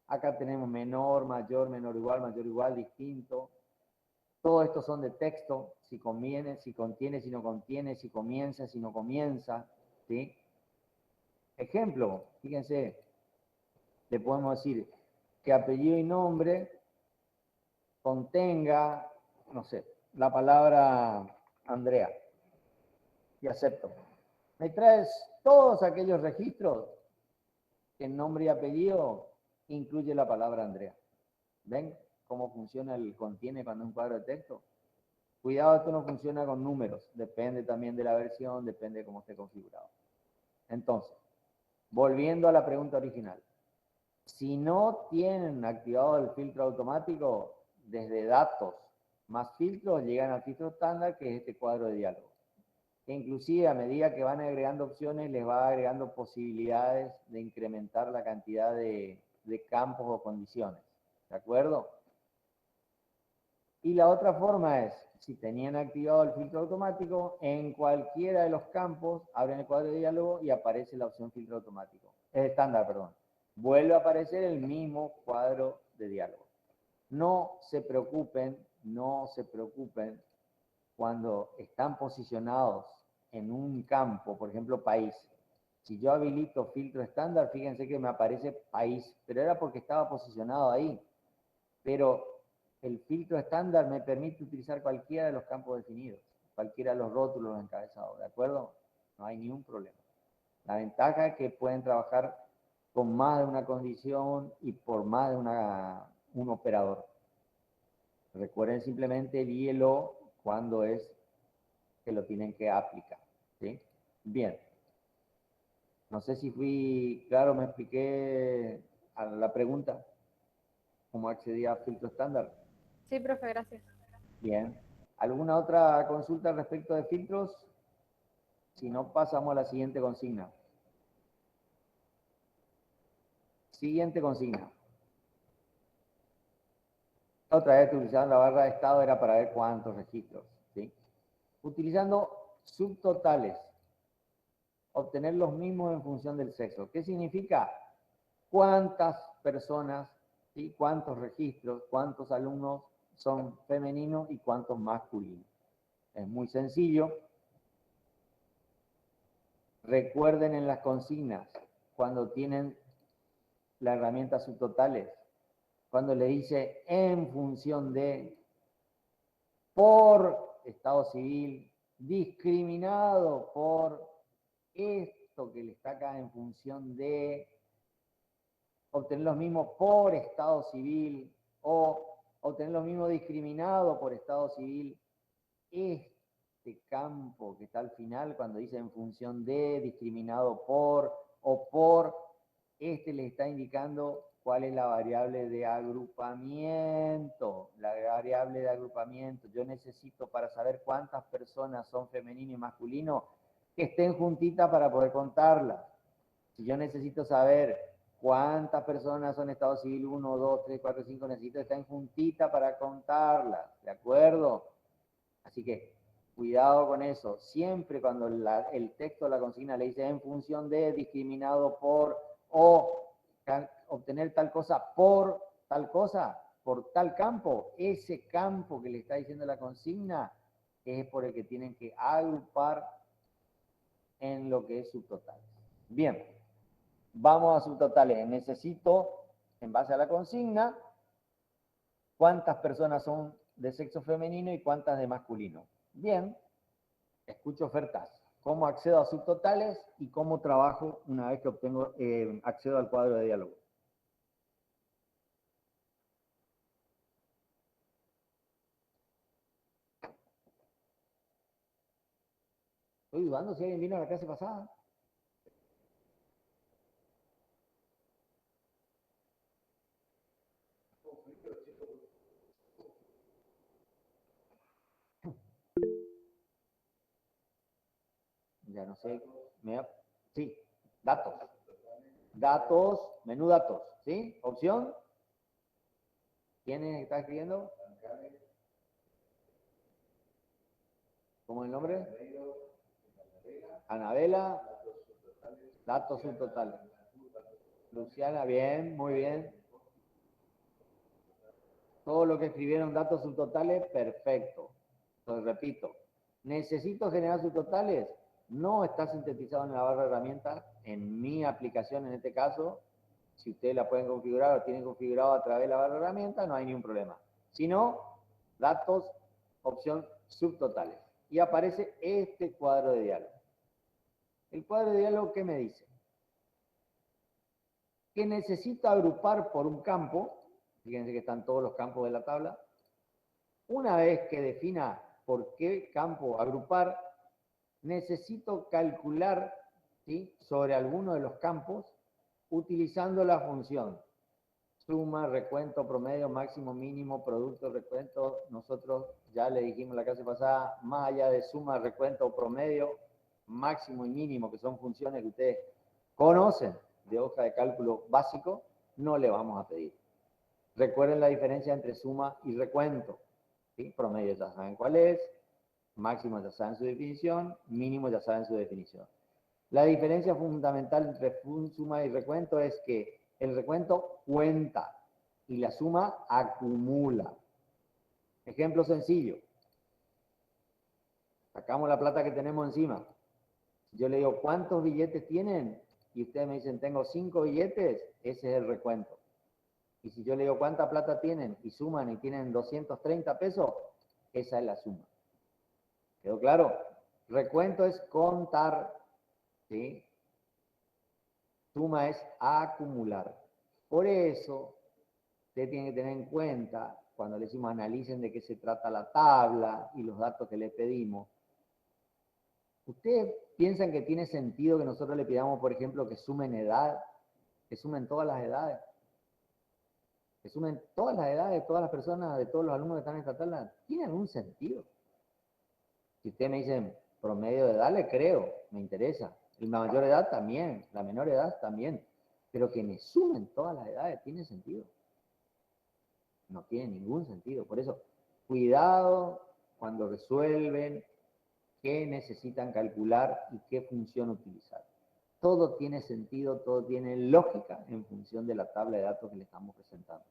Acá tenemos menor, mayor, menor igual, distinto. Todo esto son de texto, si conviene, si contiene, si no contiene, si comienza, si no comienza. ¿Sí? Ejemplo, fíjense, le podemos decir que apellido y nombre contenga, no sé, la palabra Andrea. Y acepto. Me traes todos aquellos registros que nombre y apellido incluye la palabra Andrea. ¿Ven cómo funciona el contiene cuando es un cuadro de texto? Cuidado, esto no funciona con números, depende también de la versión, depende de cómo esté configurado. Entonces, volviendo a la pregunta original. Si no tienen activado el filtro automático, desde datos más filtros llegan al filtro estándar, que es este cuadro de diálogo. Que inclusive a medida que van agregando opciones, les va agregando posibilidades de incrementar la cantidad de campos o condiciones. ¿De acuerdo? Y la otra forma es, si tenían activado el filtro automático, en cualquiera de los campos abren el cuadro de diálogo y aparece la opción filtro automático. Estándar, perdón. Vuelve a aparecer el mismo cuadro de diálogo. No se preocupen cuando están posicionados en un campo, por ejemplo, país. Si yo habilito filtro estándar, fíjense que me aparece país, pero era porque estaba posicionado ahí. Pero el filtro estándar me permite utilizar cualquiera de los campos definidos, cualquiera de los rótulos, los encabezados, ¿de acuerdo? No hay ningún problema. La ventaja es que pueden trabajar con más de una condición y por más de un operador. Recuerden simplemente el ILO cuando es que lo tienen que aplicar. ¿Sí? Bien. No sé si fui claro, me expliqué a la pregunta, cómo accedía a filtro estándar. Sí, profe, gracias. Bien. ¿Alguna otra consulta respecto de filtros? Si no, pasamos a la siguiente consigna. Siguiente consigna. Otra vez utilizando la barra de estado era para ver cuántos registros. ¿Sí? Utilizando subtotales. Obtener los mismos en función del sexo. ¿Qué significa? ¿Cuántas personas, ¿sí? Cuántos registros, cuántos alumnos son femeninos y cuántos masculinos? Es muy sencillo. Recuerden en las consignas, cuando tienen la herramienta subtotales, cuando le dice en función de, por estado civil, discriminado por esto que le está acá en función de, obtener los mismos por estado civil, o obtener los mismos discriminado por estado civil, este campo que está al final, cuando dice en función de, discriminado por, o por, este le está indicando cuál es la variable de agrupamiento. La variable de agrupamiento, yo necesito para saber cuántas personas son femenino y masculino, que estén juntitas para poder contarlas. Si yo necesito saber cuántas personas son estado civil 1, 2, 3, 4, 5, necesito estar juntitas para contarlas, ¿de acuerdo? Así que cuidado con eso. Siempre cuando el texto de la consigna le dice en función de, discriminado por, o obtener tal cosa por tal campo, ese campo que le está diciendo la consigna es por el que tienen que agrupar en lo que es subtotal. Bien, vamos a subtotales. Necesito, en base a la consigna, cuántas personas son de sexo femenino y cuántas de masculino. Bien, escucho ofertas. ¿Cómo accedo a subtotales y cómo trabajo una vez que obtengo accedo al cuadro de diálogo? Estoy dudando si alguien vino a la clase pasada. Ya no sé. Sí, datos. Datos, menú datos. ¿Sí? Opción. ¿Quién está escribiendo? ¿Cómo es el nombre? Anabela. Datos subtotales. Luciana, bien, muy bien. Todo lo que escribieron datos subtotales, perfecto. Entonces, repito, necesito generar subtotales. No está sintetizado en la barra de herramientas, en mi aplicación en este caso. Si ustedes la pueden configurar o tienen configurado a través de la barra de herramientas, no hay ningún problema. Si no, datos, opción subtotales. Y aparece este cuadro de diálogo. El cuadro de diálogo, ¿qué me dice? que necesita agrupar por un campo, fíjense que están todos los campos de la tabla, una vez que defina por qué campo agrupar, necesito calcular, ¿sí?, sobre alguno de los campos utilizando la función suma, recuento, promedio, máximo, mínimo, producto, recuento. Nosotros ya le dijimos la clase pasada, más allá de suma, recuento, promedio, máximo y mínimo, que son funciones que ustedes conocen de hoja de cálculo básico, no le vamos a pedir. Recuerden la diferencia entre suma y recuento, ¿sí? Promedio ya saben cuál es, máximo ya saben su definición, mínimo ya saben su definición. La diferencia fundamental entre suma y recuento es que el recuento cuenta y la suma acumula. Ejemplo sencillo. Sacamos la plata que tenemos encima. Yo le digo, ¿cuántos billetes tienen? Y ustedes me dicen, tengo 5 billetes, ese es el recuento. Y si yo le digo, ¿cuánta plata tienen? Y suman y tienen 230 pesos, esa es la suma. ¿Quedó claro? Recuento es contar, ¿sí? Suma es acumular. Por eso, usted tiene que tener en cuenta, cuando le decimos analicen de qué se trata la tabla y los datos que le pedimos, ¿ustedes piensan que tiene sentido que nosotros le pidamos, por ejemplo, que sumen edad, que sumen todas las edades? Que sumen todas las edades de todas las personas, de todos los alumnos que están en esta tabla. ¿Tiene algún sentido? Si ustedes me dicen promedio de edad, le creo, me interesa. La mayor edad también, la menor edad también. Pero que me sumen todas las edades, ¿tiene sentido? No tiene ningún sentido. Por eso, cuidado cuando resuelven qué necesitan calcular y qué función utilizar. Todo tiene sentido, todo tiene lógica en función de la tabla de datos que le estamos presentando.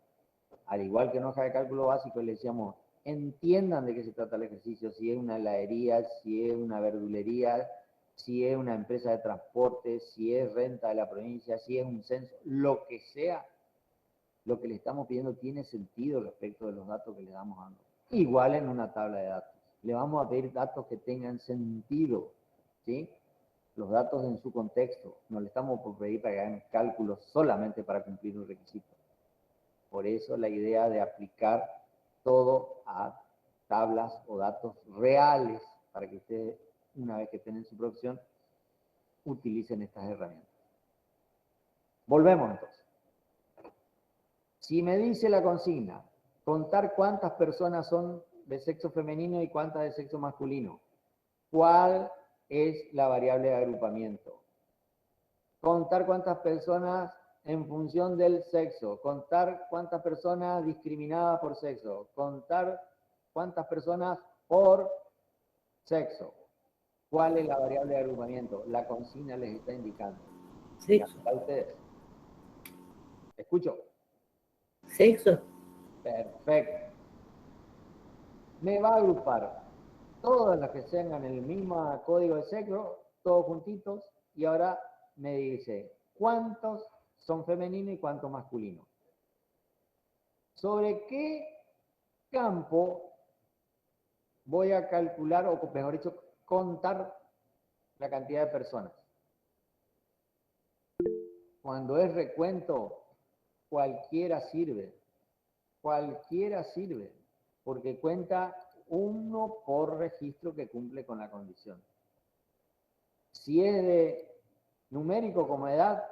Al igual que en hoja de cálculo básico le decíamos, entiendan de qué se trata el ejercicio, si es una heladería, si es una verdulería, si es una empresa de transporte, si es renta de la provincia, si es un censo, lo que sea, lo que le estamos pidiendo tiene sentido respecto de los datos que le damos dando. Igual en una tabla de datos. Le vamos a pedir datos que tengan sentido, ¿sí? Los datos en su contexto. No le estamos por pedir para que hagan cálculos solamente para cumplir un requisito. Por eso la idea de aplicar todo a tablas o datos reales para que ustedes, una vez que estén en su profesión, utilicen estas herramientas. Volvemos entonces. Si me dice la consigna, contar cuántas personas son de sexo femenino y cuántas de sexo masculino, ¿cuál es la variable de agrupamiento? Contar cuántas personas en función del sexo, contar cuántas personas discriminadas por sexo, contar cuántas personas por sexo. ¿Cuál es la variable de agrupamiento? La consigna les está indicando. Sexo. ¿A ustedes? ¿Escucho? Sexo. Perfecto. Me va a agrupar todas las que tengan el mismo código de sexo, todos juntitos, y ahora me dice cuántos son femeninos y cuántos masculinos. ¿Sobre qué campo voy a calcular, o mejor dicho, contar la cantidad de personas? Cuando es recuento, cualquiera sirve, porque cuenta uno por registro que cumple con la condición. Si es de numérico como edad,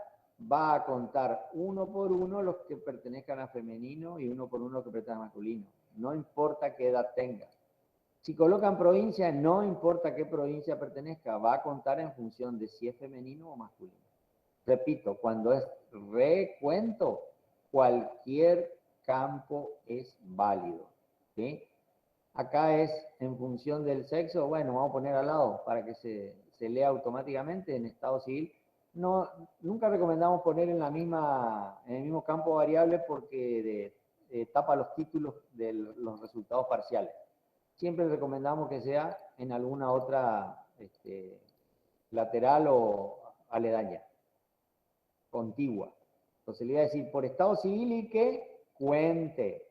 va a contar uno por uno los que pertenezcan a femenino y uno por uno los que pertenezcan a masculino. No importa qué edad tenga. Si colocan provincia, no importa qué provincia pertenezca, va a contar en función de si es femenino o masculino. Repito, cuando es recuento, cualquier campo es válido, ¿sí? Acá es en función del sexo, bueno, vamos a poner al lado para que se lea automáticamente en estado civil. No, nunca recomendamos poner en el mismo campo variable porque tapa los títulos de los resultados parciales. Siempre recomendamos que sea en alguna otra lateral o aledaña, contigua. Entonces le voy a decir por estado civil y que cuente.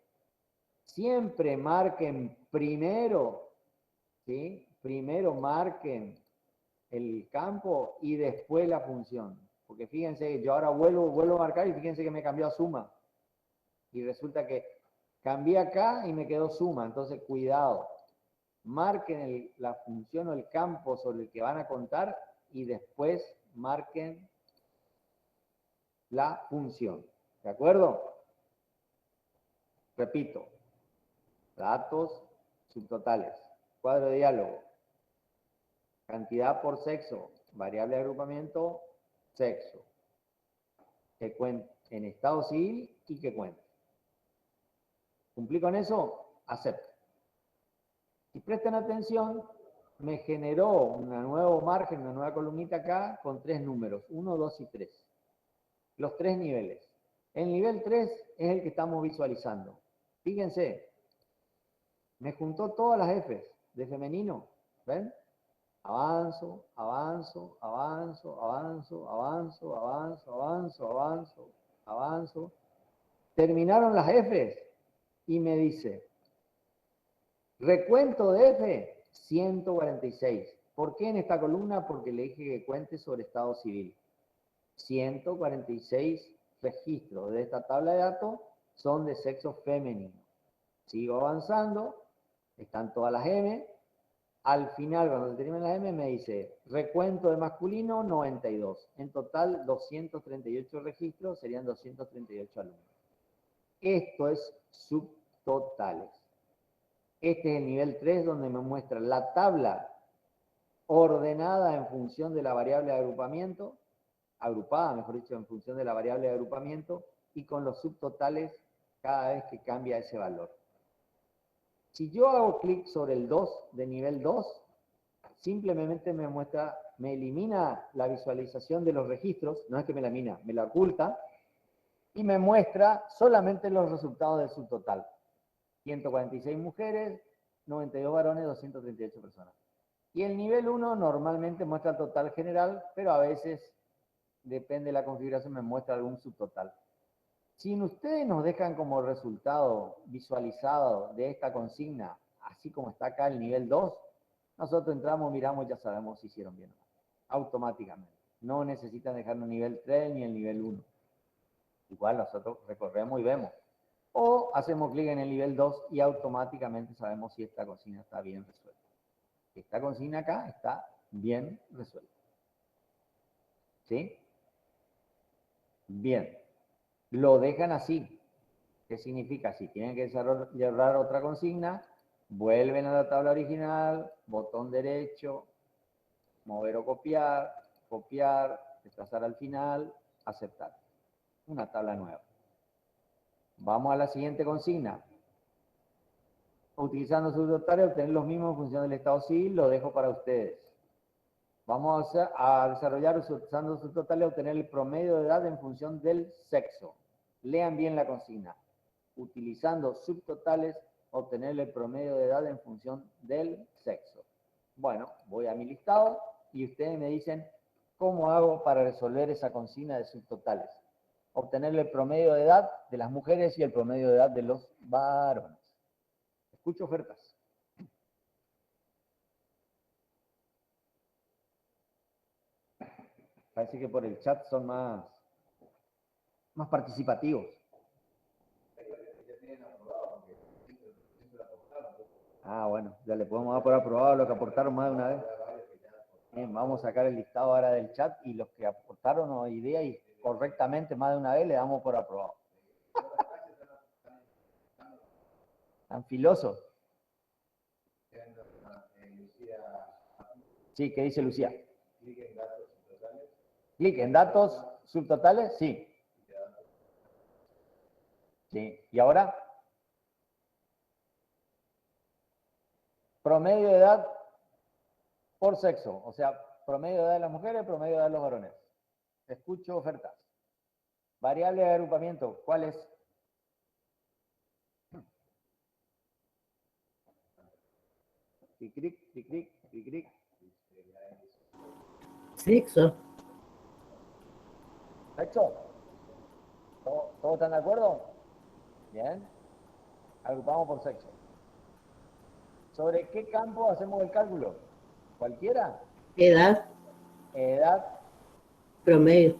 Siempre marquen primero, ¿sí? Primero marquen el campo y después la función. Porque fíjense, yo ahora vuelvo a marcar y fíjense que me cambió a suma. Y resulta que cambié acá y me quedó suma. Entonces, cuidado. Marquen la función o el campo sobre el que van a contar y después marquen la función. ¿De acuerdo? Repito. Datos subtotales. Cuadro de diálogo. Cantidad por sexo. Variable de agrupamiento, sexo. Que cuente en estado civil y que cuente. ¿Cumplí con eso? Acepto. Si prestan atención, me generó un nuevo margen, una nueva columnita acá con 3 números, 1, 2 y 3. Los 3 niveles. El nivel 3 es el que estamos visualizando. Fíjense, me juntó todas las Fs de femenino. ¿Ven? Avanzo, avanzo, avanzo, avanzo, avanzo, avanzo, avanzo, avanzo, avanzo. Terminaron las Fs y me dice, recuento de F, 146. ¿Por qué en esta columna? Porque le dije que cuente sobre estado civil. 146 registros de esta tabla de datos son de sexo femenino. Sigo avanzando, están todas las M. Al final, cuando se terminan las M, me dice, recuento de masculino, 92. En total, 238 registros, serían 238 alumnos. Esto es subtotales. Este es el nivel 3, donde me muestra la tabla ordenada en función de la variable de agrupamiento, agrupada, mejor dicho, en función de la variable de agrupamiento, y con los subtotales cada vez que cambia ese valor. Si yo hago clic sobre el 2 de nivel 2, simplemente me muestra, me elimina la visualización de los registros, no es que me la elimina, me la oculta, y me muestra solamente los resultados del subtotal. 146 mujeres, 92 varones, 238 personas. Y el nivel 1 normalmente muestra el total general, pero a veces, depende de la configuración, me muestra algún subtotal. Si ustedes nos dejan como resultado visualizado de esta consigna, así como está acá el nivel 2, nosotros entramos, miramos, ya sabemos si hicieron bien o no. Automáticamente. No necesitan dejarnos nivel 3 ni el nivel 1. Igual nosotros recorremos y vemos. O hacemos clic en el nivel 2 y automáticamente sabemos si esta consigna está bien resuelta. Esta consigna acá está bien resuelta. ¿Sí? Bien. Lo dejan así. ¿Qué significa? Si tienen que desarrollar otra consigna, vuelven a la tabla original, botón derecho, mover o copiar, copiar, desplazar al final, aceptar. Una tabla nueva. Vamos a la siguiente consigna. Utilizando subtotales, obtener los mismos en función del estado civil, lo dejo para ustedes. Vamos a desarrollar usando subtotales, obtener el promedio de edad en función del sexo. Lean bien la consigna. Utilizando subtotales, obtener el promedio de edad en función del sexo. Bueno, voy a mi listado y ustedes me dicen cómo hago para resolver esa consigna de subtotales. Obtener el promedio de edad de las mujeres y el promedio de edad de los varones. Escucho ofertas. Parece que por el chat son más participativos. Ah, bueno, ya le podemos dar por aprobado lo que aportaron más de una vez. Bien, vamos a sacar el listado ahora del chat y los que aportaron una idea y correctamente más de una vez le damos por aprobado. ¿Tan filosos? Sí, ¿qué dice Lucía? Clic en datos subtotales, sí. Sí, ¿y ahora? Promedio de edad por sexo, o sea, promedio de edad de las mujeres, promedio de edad de los varones. Escucho ofertas. Variable de agrupamiento, ¿cuál es? Clic, clic, clic, clic, clic, clic. Sexo. ¿Sexo? ¿Todos están de acuerdo? Bien. Agrupamos por sexo. ¿Sobre qué campo hacemos el cálculo? ¿Cualquiera? Edad. Edad. Promedio.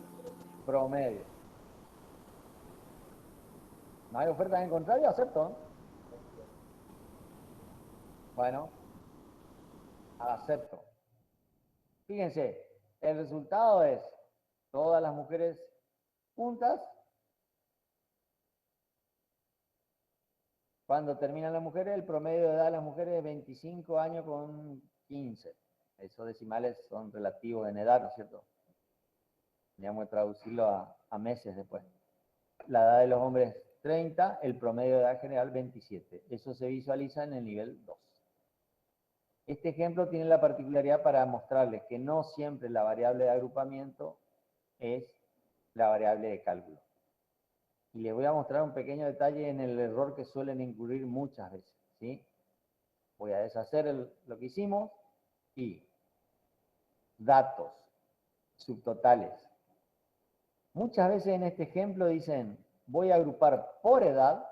promedio. ¿No hay ofertas en contrario? Acepto. Bueno, acepto. Fíjense, el resultado es todas las mujeres juntas. Cuando terminan las mujeres, el promedio de edad de las mujeres es 25 años con 15. Esos decimales son relativos en edad, ¿no es cierto? Teníamos que traducirlo a meses después. La edad de los hombres 30, el promedio de edad general 27. Eso se visualiza en el nivel 2. Este ejemplo tiene la particularidad para mostrarles que no siempre la variable de agrupamiento es la variable de cálculo. Y les voy a mostrar un pequeño detalle en el error que suelen incurrir muchas veces, ¿sí? Voy a deshacer lo que hicimos y datos, subtotales. Muchas veces en este ejemplo dicen, voy a agrupar por edad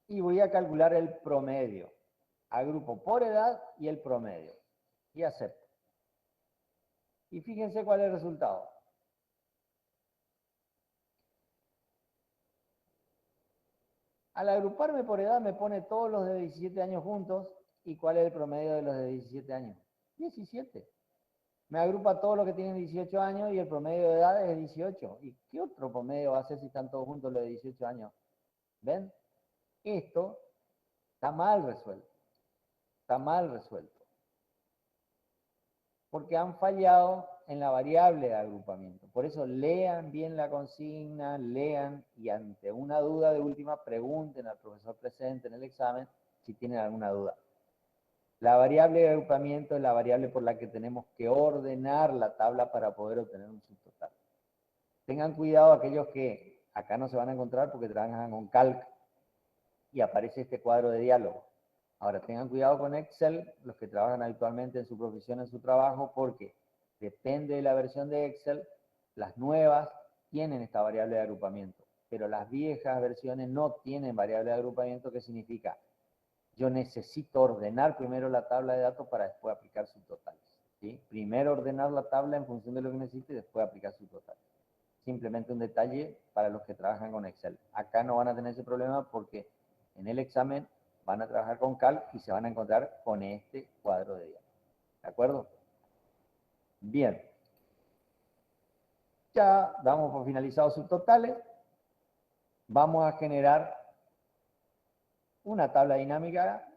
y voy a calcular el promedio. Agrupo por edad y el promedio. Y acepto. Y fíjense cuál es el resultado. Al agruparme por edad me pone todos los de 17 años juntos. ¿Y cuál es el promedio de los de 17 años? 17. Me agrupa todos los que tienen 18 años y el promedio de edad es 18. ¿Y qué otro promedio va a ser si están todos juntos los de 18 años? ¿Ven? Esto está mal resuelto. Está mal resuelto. Porque han fallado en la variable de agrupamiento. Por eso lean bien la consigna, lean y ante una duda de última pregunten al profesor presente en el examen si tienen alguna duda. La variable de agrupamiento es la variable por la que tenemos que ordenar la tabla para poder obtener un subtotal. Tengan cuidado aquellos que acá no se van a encontrar porque trabajan con Calc y aparece este cuadro de diálogo. Ahora, tengan cuidado con Excel, los que trabajan habitualmente en su profesión, en su trabajo, porque depende de la versión de Excel, las nuevas tienen esta variable de agrupamiento, pero las viejas versiones no tienen variable de agrupamiento, que significa, yo necesito ordenar primero la tabla de datos para después aplicar subtotales. ¿Sí? Primero ordenar la tabla en función de lo que necesite y después aplicar subtotales. Simplemente un detalle para los que trabajan con Excel. Acá no van a tener ese problema porque en el examen van a trabajar con Calc y se van a encontrar con este cuadro de diálogo. ¿De acuerdo? Bien. Ya damos por finalizados subtotales. Vamos a generar una tabla dinámica.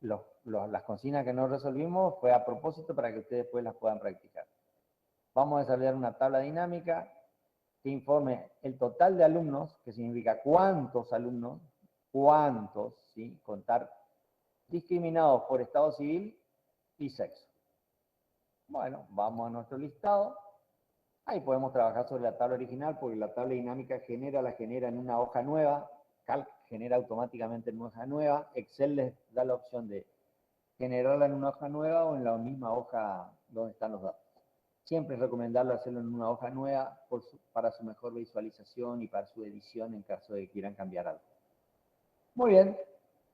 Las consignas que no resolvimos fue a propósito para que ustedes después las puedan practicar. Vamos a desarrollar una tabla dinámica que informe el total de alumnos, que significa cuántos alumnos, cuántos, ¿sí? Contar, discriminados por estado civil y sexo. Bueno, vamos a nuestro listado. Ahí podemos trabajar sobre la tabla original, porque la tabla dinámica la genera en una hoja nueva. Calc genera automáticamente en una hoja nueva. Excel les da la opción de generarla en una hoja nueva o en la misma hoja donde están los datos. Siempre es recomendable hacerlo en una hoja nueva para su mejor visualización y para su edición en caso de que quieran cambiar algo. Muy bien.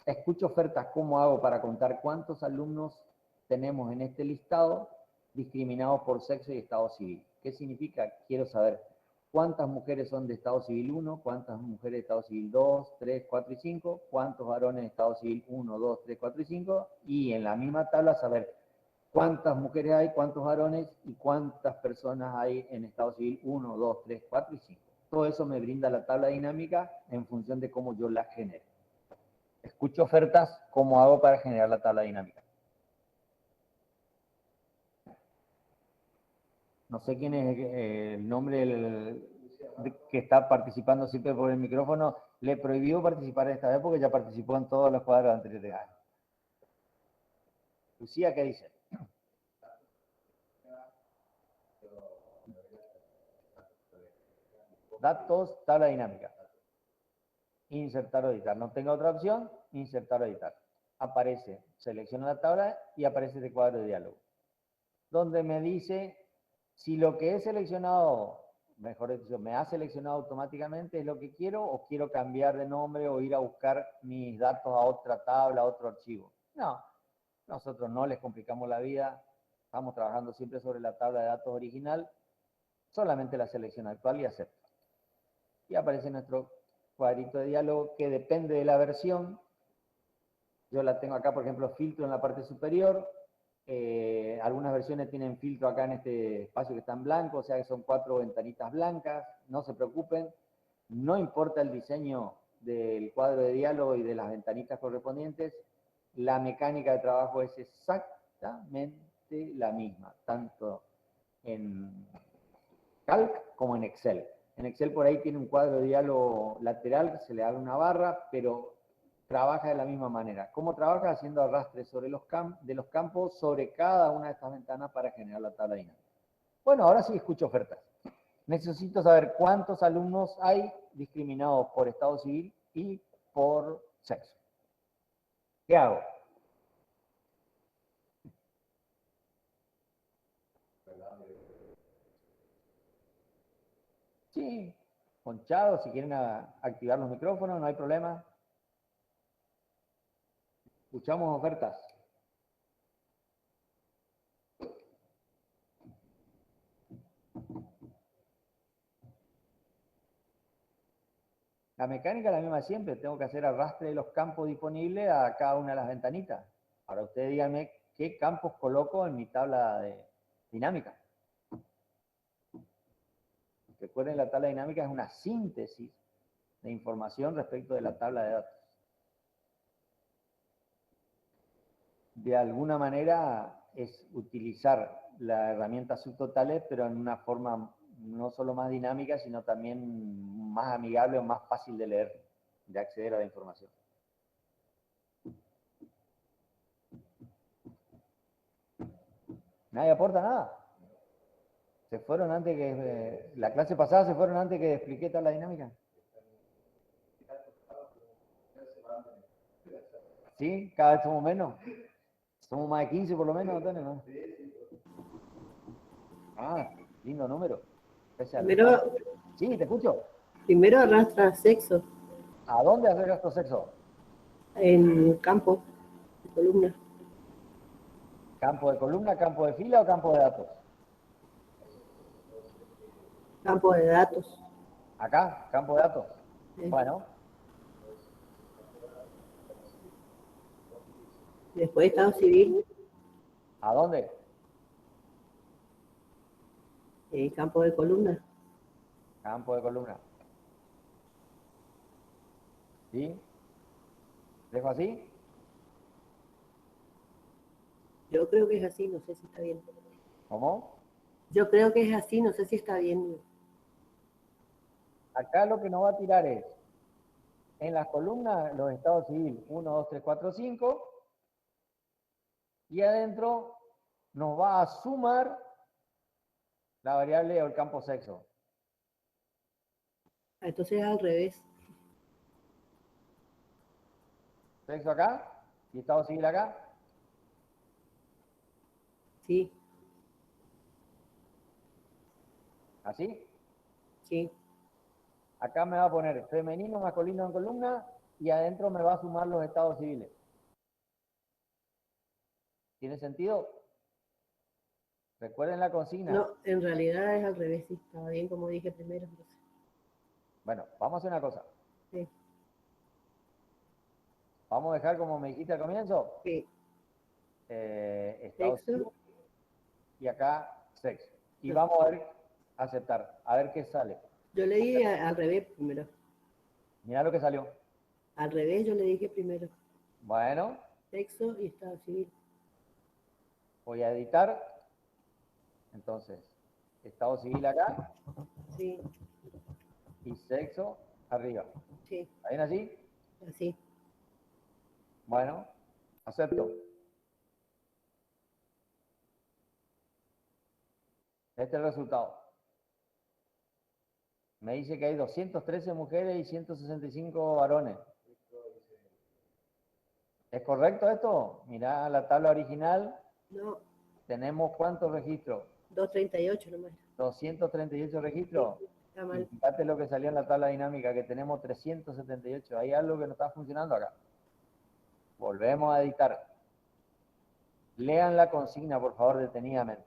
Escucho ofertas. ¿Cómo hago para contar cuántos alumnos tenemos en este listado discriminados por sexo y estado civil? ¿Qué significa? Quiero saber cuántas mujeres son de estado civil 1, cuántas mujeres de estado civil 2, 3, 4 y 5, cuántos varones de estado civil 1, 2, 3, 4 y 5, y en la misma tabla saber cuántas mujeres hay, cuántos varones y cuántas personas hay en estado civil 1, 2, 3, 4 y 5. Todo eso me brinda la tabla dinámica en función de cómo yo la genero. Escucho ofertas, ¿cómo hago para generar la tabla dinámica? No sé quién es el nombre que está participando siempre por el micrófono. Le prohibió participar esta vez porque ya participó en todos los cuadros anteriores. Lucía, ¿qué dice? Datos, tabla dinámica. Insertar o editar. No tenga otra opción, insertar o editar. Aparece, selecciona la tabla y aparece este cuadro de diálogo, donde me dice si lo que he seleccionado, mejor dicho, me ha seleccionado automáticamente es lo que quiero o quiero cambiar de nombre o ir a buscar mis datos a otra tabla, a otro archivo. No, nosotros no les complicamos la vida, estamos trabajando siempre sobre la tabla de datos original solamente la selección actual y acepto. Y aparece nuestro cuadrito de diálogo que depende de la versión. Yo la tengo acá, por ejemplo, filtro en la parte superior. Algunas versiones tienen filtro acá en este espacio que está en blanco, o sea que son 4 ventanitas blancas. No se preocupen, no importa el diseño del cuadro de diálogo y de las ventanitas correspondientes, la mecánica de trabajo es exactamente la misma, tanto en Calc como en Excel. En Excel por ahí tiene un cuadro de diálogo lateral que se le abre una barra, pero trabaja de la misma manera. ¿Cómo trabaja? Haciendo arrastre sobre los campos sobre cada una de estas ventanas para generar la tabla dinámica. Bueno, ahora sí escucho ofertas. Necesito saber cuántos alumnos hay discriminados por estado civil y por sexo. ¿Qué hago? Sí, ponchado, si quieren activar los micrófonos, no hay problema. Escuchamos ofertas. La mecánica es la misma siempre, tengo que hacer arrastre de los campos disponibles a cada una de las ventanitas. Ahora ustedes díganme qué campos coloco en mi tabla de dinámica. Recuerden, la tabla dinámica es una síntesis de información respecto de la tabla de datos. De alguna manera es utilizar la herramienta subtotales, pero en una forma no solo más dinámica, sino también más amigable o más fácil de leer, de acceder a la información. ¿Nadie aporta nada? ¿Se fueron antes que... la clase pasada se fueron antes que expliqué toda la dinámica? ¿Sí? ¿Cada vez somos menos? ¿Somos más de 15 por lo menos, Antonio? ¿No? Ah, lindo número. Sí, te escucho. Primero arrastra sexo ¿A dónde hacer gasto sexo? en campo, en columna. ¿Campo de columna, campo de fila o campo de datos? Campo de datos. Acá, campo de datos. Sí. Bueno, Después estado civil, ¿a dónde? campo de columna. Campo de columna. ¿Sí? ¿Dejo así? Yo creo que es así, no sé si está bien. ¿Cómo? Yo creo que es así, no sé si está bien. Acá lo que nos va a tirar es, en las columnas, los estados civiles 1, 2, 3, 4, 5, y adentro nos va a sumar la variable o el campo sexo. Entonces es al revés. Sexo acá y estado civil acá. Sí, ¿Así? sí. Acá me va a poner femenino, masculino en columna y adentro me va a sumar los estados civiles. ¿Tiene sentido? Recuerden la consigna. No, en realidad es al revés, sí, estaba bien como dije primero. Entonces. Bueno, vamos a hacer una cosa. Sí, Vamos a dejar como me dijiste al comienzo. sí. Estado civil Sexo, y acá sexo. Y vamos a ver, aceptar, a ver qué sale. yo le dije al revés primero. Mirá lo que salió. Al revés yo le dije primero. Bueno, Sexo y estado civil. voy a editar. Entonces, estado civil acá Sí, y sexo arriba. sí, ¿Está bien así? así. Bueno, acepto. Este es el resultado. Me dice que hay 213 mujeres y 165 varones. ¿Es correcto esto? Mirá la tabla original. No, ¿Tenemos cuántos registros? 238 nomás. 238 registros. Está Y mal. fíjate lo que salió en la tabla dinámica, que tenemos 378. Hay algo que no está funcionando acá. Volvemos a editar. Lean la consigna, por favor, detenidamente.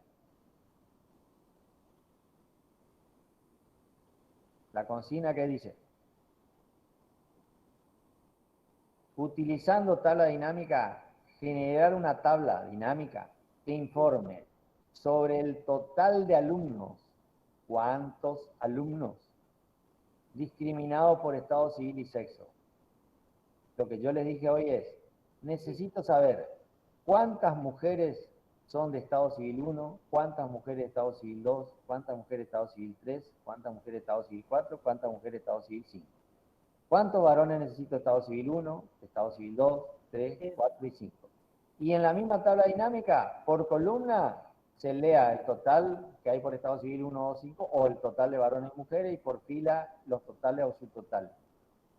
La consigna que dice, utilizando tabla dinámica, generar una tabla dinámica que informe sobre el total de alumnos, cuántos alumnos, discriminados por estado civil y sexo. Lo que yo les dije hoy es, necesito saber cuántas mujeres son de estado civil 1, cuántas mujeres de estado civil 2, cuántas mujeres de estado civil 3, cuántas mujeres de estado civil 4, cuántas mujeres de estado civil 5. ¿Cuántos varones necesito de estado civil 1, de estado civil 2, 3, 4 y 5? Y en la misma tabla dinámica, por columna, se lea el total que hay por estado civil 1, 2, 5, o el total de varones y mujeres, y por fila los totales o subtotales.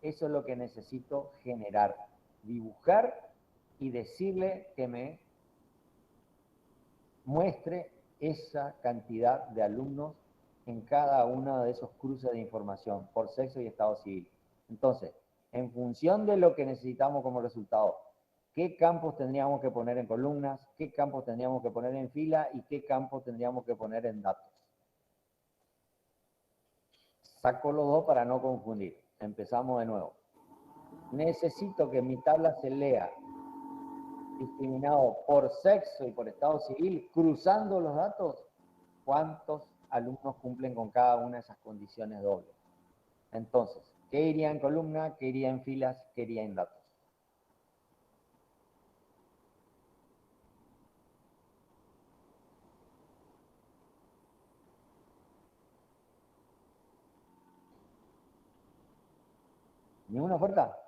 Eso es lo que necesito generar, dibujar y decirle que me muestre esa cantidad de alumnos en cada uno de esos cruces de información, por sexo y estado civil. Entonces, en función de lo que necesitamos como resultado, ¿qué campos tendríamos que poner en columnas? ¿Qué campos tendríamos que poner en fila? ¿Y qué campos tendríamos que poner en datos? Saco los dos para no confundir. Empezamos de nuevo. Necesito que mi tabla se lea discriminado por sexo y por estado civil, cruzando los datos, cuántos alumnos cumplen con cada una de esas condiciones dobles. Entonces, ¿qué iría en columna? ¿Qué iría en filas? ¿Qué iría en datos? ¿Ninguna oferta?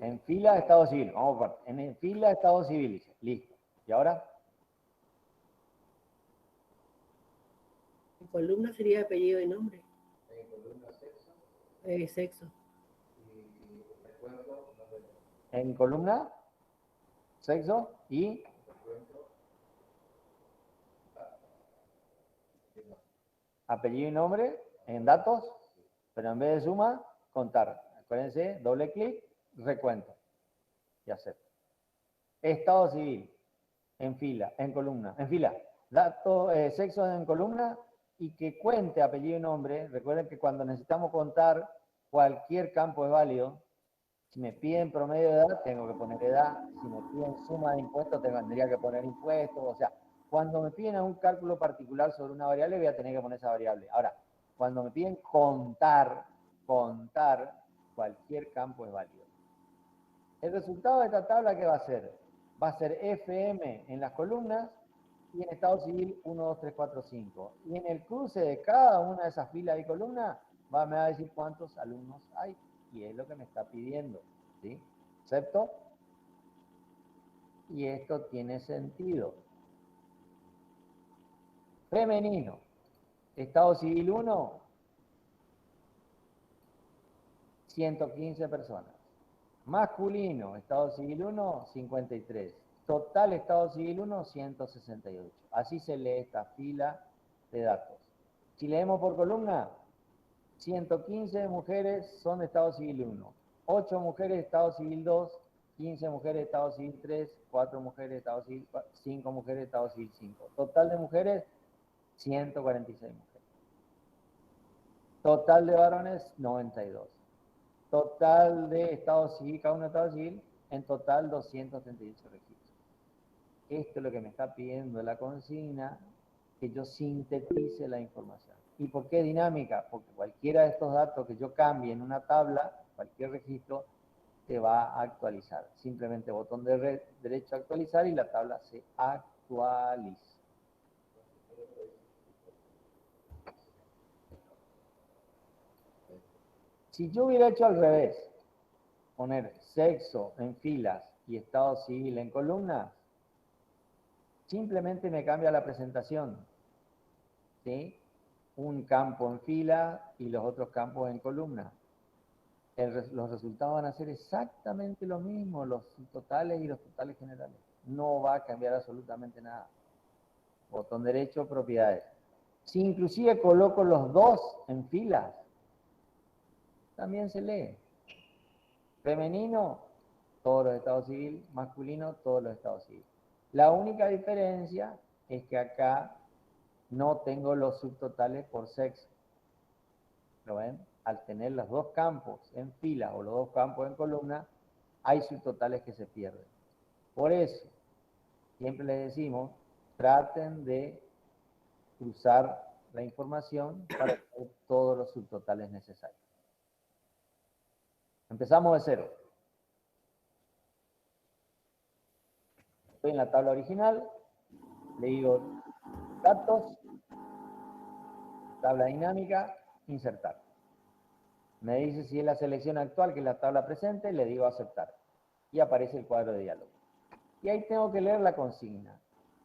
En fila, estado civil. Vamos por parte. En fila, estado civil. Listo. ¿Y ahora? En columna sería apellido y nombre. En columna, sexo. Sexo. En columna, sexo y apellido y nombre. En datos, pero en vez de suma, contar. Acuérdense, doble clic, recuento. Y acepto. Estado civil, en fila, en columna, en fila. Datos, sexo en columna y que cuente apellido y nombre. Recuerden que cuando necesitamos contar, cualquier campo es válido. Si me piden promedio de edad, tengo que poner edad. Si me piden suma de impuestos, tendría que poner impuestos. O sea, cuando me piden un cálculo particular sobre una variable, voy a tener que poner esa variable. Ahora, cuando me piden contar, cualquier campo es válido. El resultado de esta tabla, ¿qué va a ser? Va a ser FM en las columnas y en estado civil 1, 2, 3, 4, 5. Y en el cruce de cada una de esas filas y columnas, me va a decir cuántos alumnos hay. Y es lo que me está pidiendo, ¿sí? ¿Acepto? Y esto tiene sentido. Femenino, estado civil 1, 115 personas. Masculino, estado civil 1, 53. Total estado civil 1, 168. Así se lee esta fila de datos. Si leemos por columna, 115 mujeres son de estado civil 1, 8 mujeres de estado civil 2, 15 mujeres de estado civil 3, 4 mujeres de estado civil 4, 5 mujeres de estado civil 5. Total de mujeres, 146 mujeres. Total de varones, 92. Total de estado civil, cada uno de estado civil, en total 238 registros. Esto es lo que me está pidiendo la consigna, que yo sintetice la información. ¿Y por qué dinámica? Porque cualquiera de estos datos que yo cambie en una tabla, cualquier registro, se va a actualizar. Simplemente botón derecho a actualizar y la tabla se actualiza. Si yo hubiera hecho al revés, poner sexo en filas y estado civil en columnas, simplemente me cambia la presentación, ¿sí? Un campo en fila y los otros campos en columna. Los resultados van a ser exactamente lo mismo, los totales y los totales generales. No va a cambiar absolutamente nada. Botón derecho, propiedades. Si inclusive coloco los dos en filas, también se lee. Femenino, todos los estados civiles. Masculino, todos los estados civiles. La única diferencia es que acá no tengo los subtotales por sexo. ¿Lo ven? Al tener los dos campos en fila o los dos campos en columna, hay subtotales que se pierden. Por eso, siempre les decimos, traten de cruzar la información para tener todos los subtotales necesarios. Empezamos de cero. Estoy en la tabla original, le digo datos, tabla dinámica, insertar. Me dice si es la selección actual, que es la tabla presente, le digo aceptar. Y aparece el cuadro de diálogo. Y ahí tengo que leer la consigna.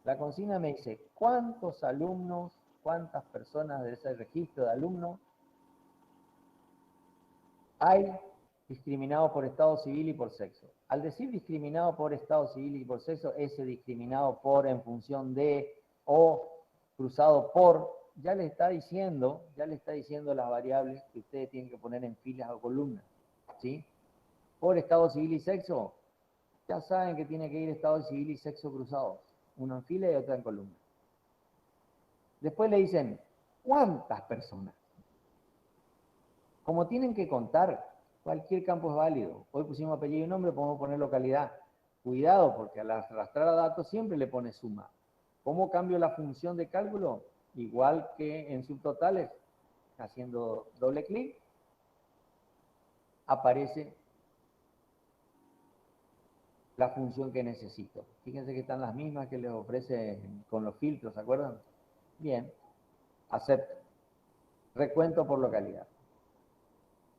La consigna me dice cuántos alumnos, cuántas personas de ese registro de alumnos hay discriminados por estado civil y por sexo. Al decir discriminado por estado civil y por sexo, ese discriminado por, en función de, o cruzado por, ya le está diciendo las variables que ustedes tienen que poner en filas o columnas, ¿sí? Por estado civil y sexo, ya saben que tiene que ir estado civil y sexo cruzados, uno en fila y otro en columna. Después le dicen, ¿cuántas personas? Como tienen que contar, cualquier campo es válido. Hoy pusimos apellido y nombre, podemos poner localidad. Cuidado, porque al arrastrar a datos siempre le pone suma. ¿Cómo cambio la función de cálculo? Igual que en subtotales, haciendo doble clic, aparece la función que necesito. Fíjense que están las mismas que les ofrece con los filtros, ¿se acuerdan? Bien, acepto. Recuento por localidad.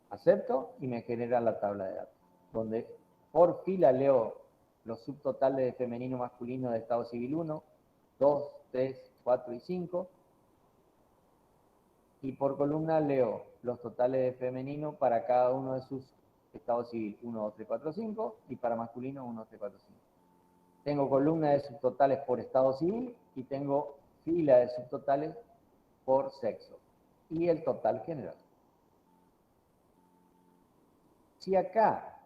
Acepto y me genera la tabla de datos, donde por fila leo los subtotales de femenino masculino de estado civil 1, 2, 3, 4 y 5. Y por columna leo los totales de femenino para cada uno de sus estados civil 1, 2, 3, 4, 5 y para masculino 1, 2, 3, 4, 5. Tengo columna de subtotales por estado civil y tengo fila de subtotales por sexo y el total general. Si acá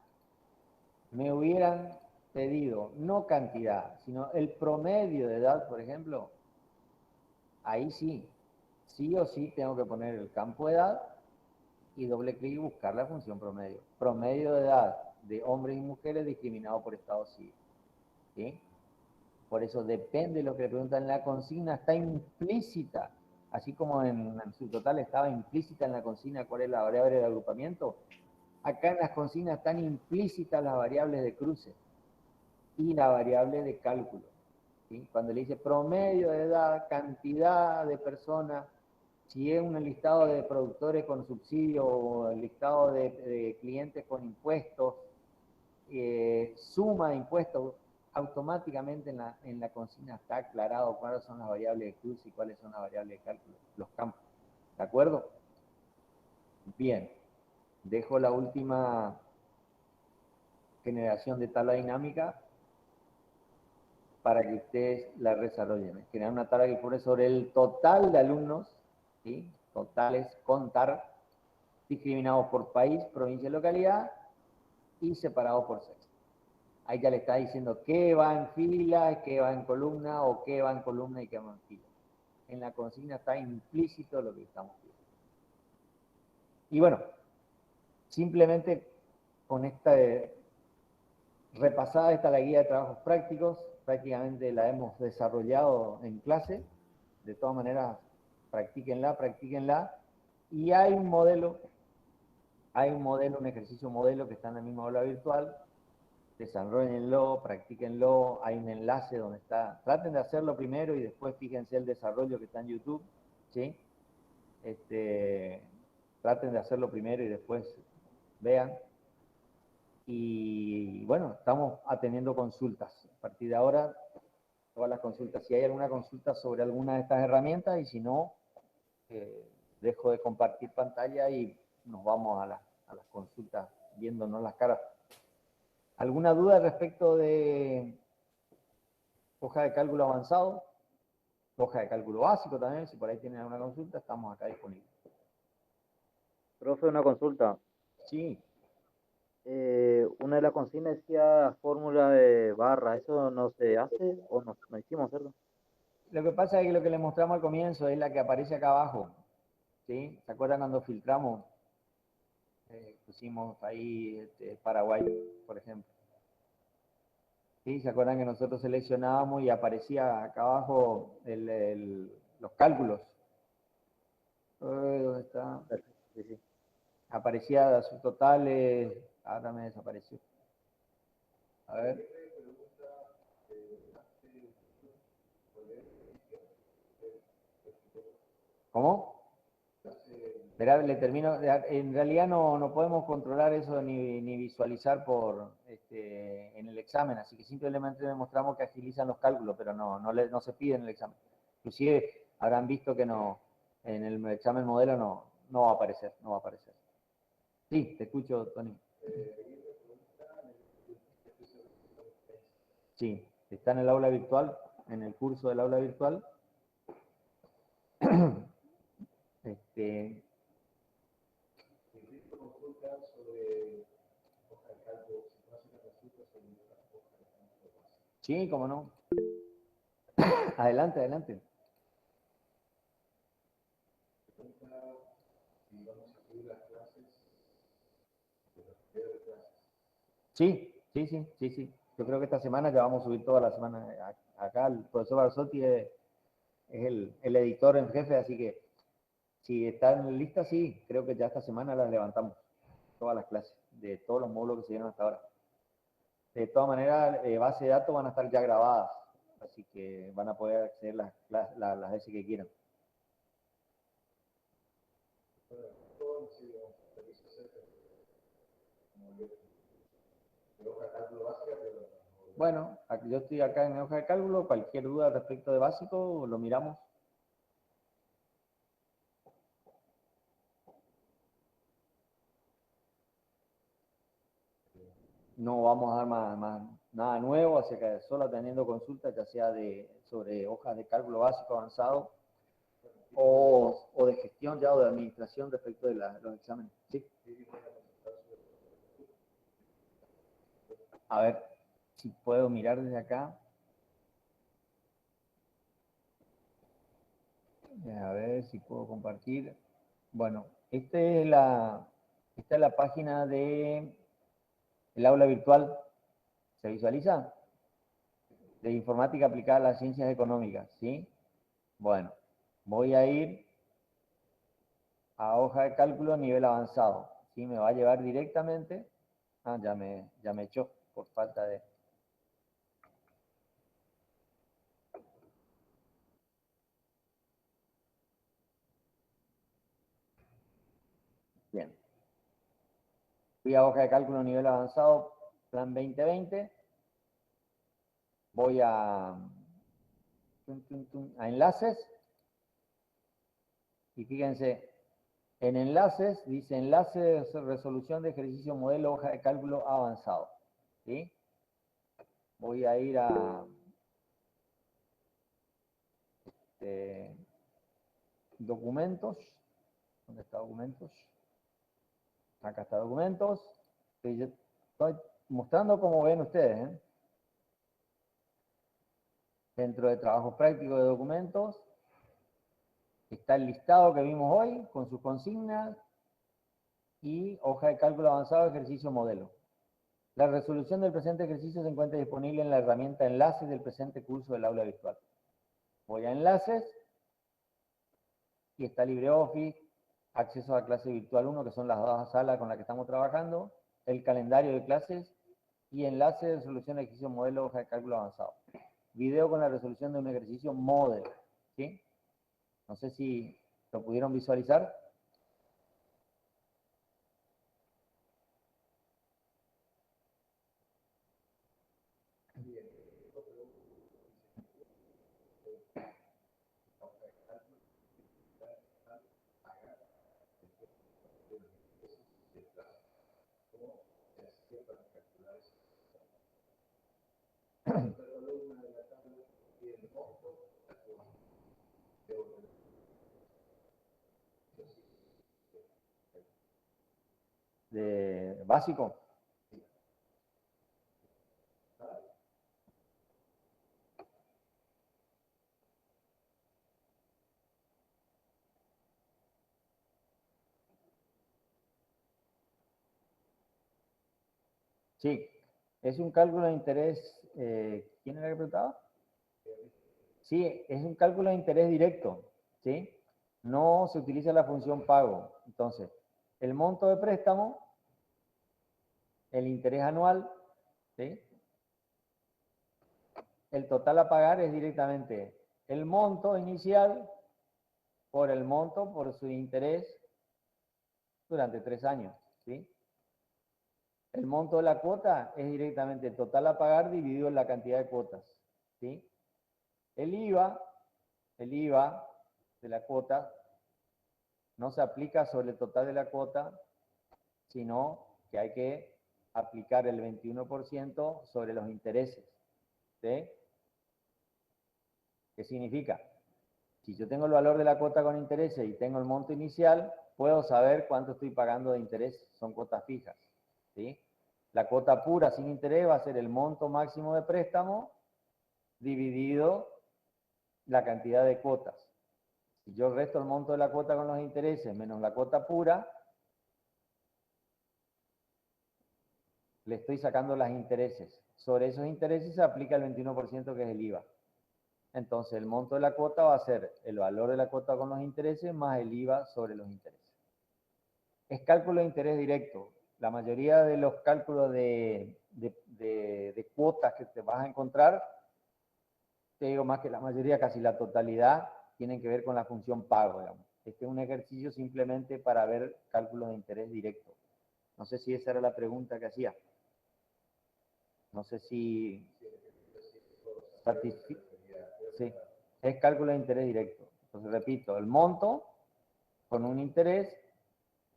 me hubieran pedido no cantidad, sino el promedio de edad, por ejemplo, ahí sí o sí tengo que poner el campo de edad y doble clic y buscar la función promedio. Promedio de edad de hombres y mujeres discriminados por estado civil. ¿Sí? Por eso depende de lo que le preguntan en la consigna, está implícita, así como en su total estaba implícita en la consigna cuál es la variable de agrupamiento. Acá en las consignas están implícitas las variables de cruce y la variable de cálculo. ¿Sí? Cuando le dice promedio de edad, cantidad de personas, si es un listado de productores con subsidio o el listado de clientes con impuestos, suma de impuestos, automáticamente en la consigna está aclarado cuáles son las variables de cruce y cuáles son las variables de cálculo, los campos. ¿De acuerdo? Bien. Dejo la última generación de tabla dinámica para que ustedes la desarrollen. Generar una tabla que pone sobre el total de alumnos, ¿sí? Totales, contar, discriminados por país, provincia y localidad, y separados por sexo. Ahí ya le está diciendo qué va en fila, qué va en columna, o qué va en columna y qué va en fila. En la consigna está implícito lo que estamos viendo. Y bueno, simplemente con esta repasada está la guía de trabajos prácticos, prácticamente la hemos desarrollado en clase, de todas maneras practíquenla, y hay un modelo, un ejercicio modelo que está en la misma aula virtual, desarrollenlo, practíquenlo, hay un enlace donde está, traten de hacerlo primero y después fíjense el desarrollo que está en YouTube, ¿sí? Traten de hacerlo primero y después vean. Y bueno, estamos atendiendo consultas. A partir de ahora, todas las consultas. Si hay alguna consulta sobre alguna de estas herramientas y si no, dejo de compartir pantalla y nos vamos a las consultas viéndonos las caras. ¿Alguna duda respecto de hoja de cálculo avanzado? Hoja de cálculo básico también, si por ahí tienen alguna consulta, estamos acá disponibles. Profe, una consulta. Sí. una de las consignas decía fórmula de barra, ¿eso no se hace o no hicimos, ¿cierto? Lo que pasa es que lo que les mostramos al comienzo es la que aparece acá abajo, ¿sí? ¿Se acuerdan cuando filtramos? Pusimos ahí Paraguay, por ejemplo. ¿Sí? ¿Se acuerdan que nosotros seleccionábamos y aparecía acá abajo los cálculos? ¿Dónde está? Perfecto, sí, sí. Aparecía sus totales, ahora me desapareció. A ver. ¿Cómo? Verá, le termino. En realidad no podemos controlar eso ni visualizar en el examen, así que simplemente demostramos que agilizan los cálculos, pero no se pide en el examen. Inclusive habrán visto que en el examen modelo no va a aparecer, no va a aparecer. Sí, te escucho, Tony. Sí, está en el aula virtual, en el curso del aula virtual. Sí, cómo no. Adelante, adelante. Sí, sí, sí, sí, sí. Yo creo que esta semana ya vamos a subir toda la semana acá. El profesor Barsotti es el editor en jefe, así que si están listas, sí, creo que ya esta semana las levantamos, todas las clases, de todos los módulos que se dieron hasta ahora. De todas maneras, base de datos van a estar ya grabadas, así que van a poder acceder las veces que quieran. Bueno, yo estoy acá en hoja de cálculo, cualquier duda respecto de básico, lo miramos. No vamos a dar nada nuevo, así que solo atendiendo consultas, ya sea sobre hojas de cálculo básico avanzado o de gestión ya o de administración respecto de los exámenes. ¿Sí? A ver si puedo mirar desde acá. A ver si puedo compartir. Bueno, esta es la página del aula virtual. ¿Se visualiza? De informática aplicada a las ciencias económicas, ¿sí? Bueno, voy a ir a hoja de cálculo a nivel avanzado, ¿sí? Me va a llevar directamente. Ya me echó por falta de... Bien. Fui a hoja de cálculo a nivel avanzado, plan 2020. Voy a enlaces. Y fíjense, en enlaces, dice enlace de resolución de ejercicio modelo hoja de cálculo avanzado. ¿Sí? Voy a ir a documentos. ¿Dónde está documentos? Acá está documentos. Estoy mostrando cómo ven ustedes. Dentro de trabajos prácticos de documentos está el listado que vimos hoy con sus consignas y hoja de cálculo avanzado ejercicio modelo. La resolución del presente ejercicio se encuentra disponible en la herramienta enlaces del presente curso del aula virtual. Voy a enlaces y está LibreOffice, acceso a clase virtual 1, que son las dos salas con las que estamos trabajando, el calendario de clases y enlace de resolución de ejercicio modelo hoja de cálculo avanzado. Video con la resolución de un ejercicio modelo. ¿Sí? No sé si lo pudieron visualizar. De básico. Sí, es un cálculo de interés. ¿Quién era que preguntaba? Sí, es un cálculo de interés directo, ¿sí? No se utiliza la función pago. Entonces, el monto de préstamo, el interés anual, ¿sí? El total a pagar es directamente el monto inicial por el monto por su interés durante 3 años, ¿sí? El monto de la cuota es directamente el total a pagar dividido en la cantidad de cuotas, ¿sí? El IVA de la cuota no se aplica sobre el total de la cuota, sino que hay que aplicar el 21% sobre los intereses, ¿sí? ¿Qué significa? Si yo tengo el valor de la cuota con intereses y tengo el monto inicial, puedo saber cuánto estoy pagando de interés, son cuotas fijas, ¿sí? La cuota pura sin interés va a ser el monto máximo de préstamo dividido la cantidad de cuotas. Si yo resto el monto de la cuota con los intereses menos la cuota pura, le estoy sacando los intereses. Sobre esos intereses se aplica el 21% que es el IVA. Entonces el monto de la cuota va a ser el valor de la cuota con los intereses más el IVA sobre los intereses. Es cálculo de interés directo. La mayoría de los cálculos de cuotas que te vas a encontrar, te digo más que la mayoría, casi la totalidad, tienen que ver con la función pago, digamos. Este es un ejercicio simplemente para ver cálculos de interés directo. No sé si esa era la pregunta que hacía. No sé si... Sí, es cálculo de interés directo. Entonces, repito, el monto con un interés,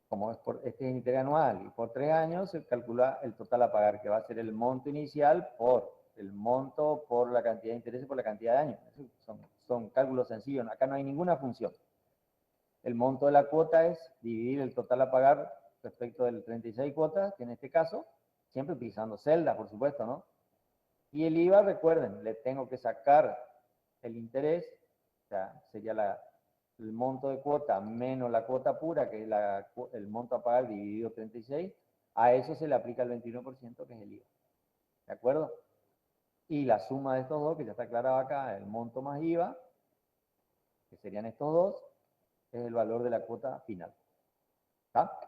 como es este es interés anual y por 3 años, se calcula el total a pagar, que va a ser el monto inicial por el monto por la cantidad de intereses por la cantidad de años. Son cálculos sencillos, acá no hay ninguna función. El monto de la cuota es dividir el total a pagar respecto del 36 cuotas, que en este caso, siempre utilizando celda, por supuesto, ¿no? Y el IVA, recuerden, le tengo que sacar el interés, o sea, sería el monto de cuota menos la cuota pura, que es el monto a pagar dividido 36, a eso se le aplica el 21%, que es el IVA. ¿De acuerdo? Y la suma de estos dos, que ya está aclarado acá, el monto más IVA, que serían estos dos, es el valor de la cuota final. ¿Está?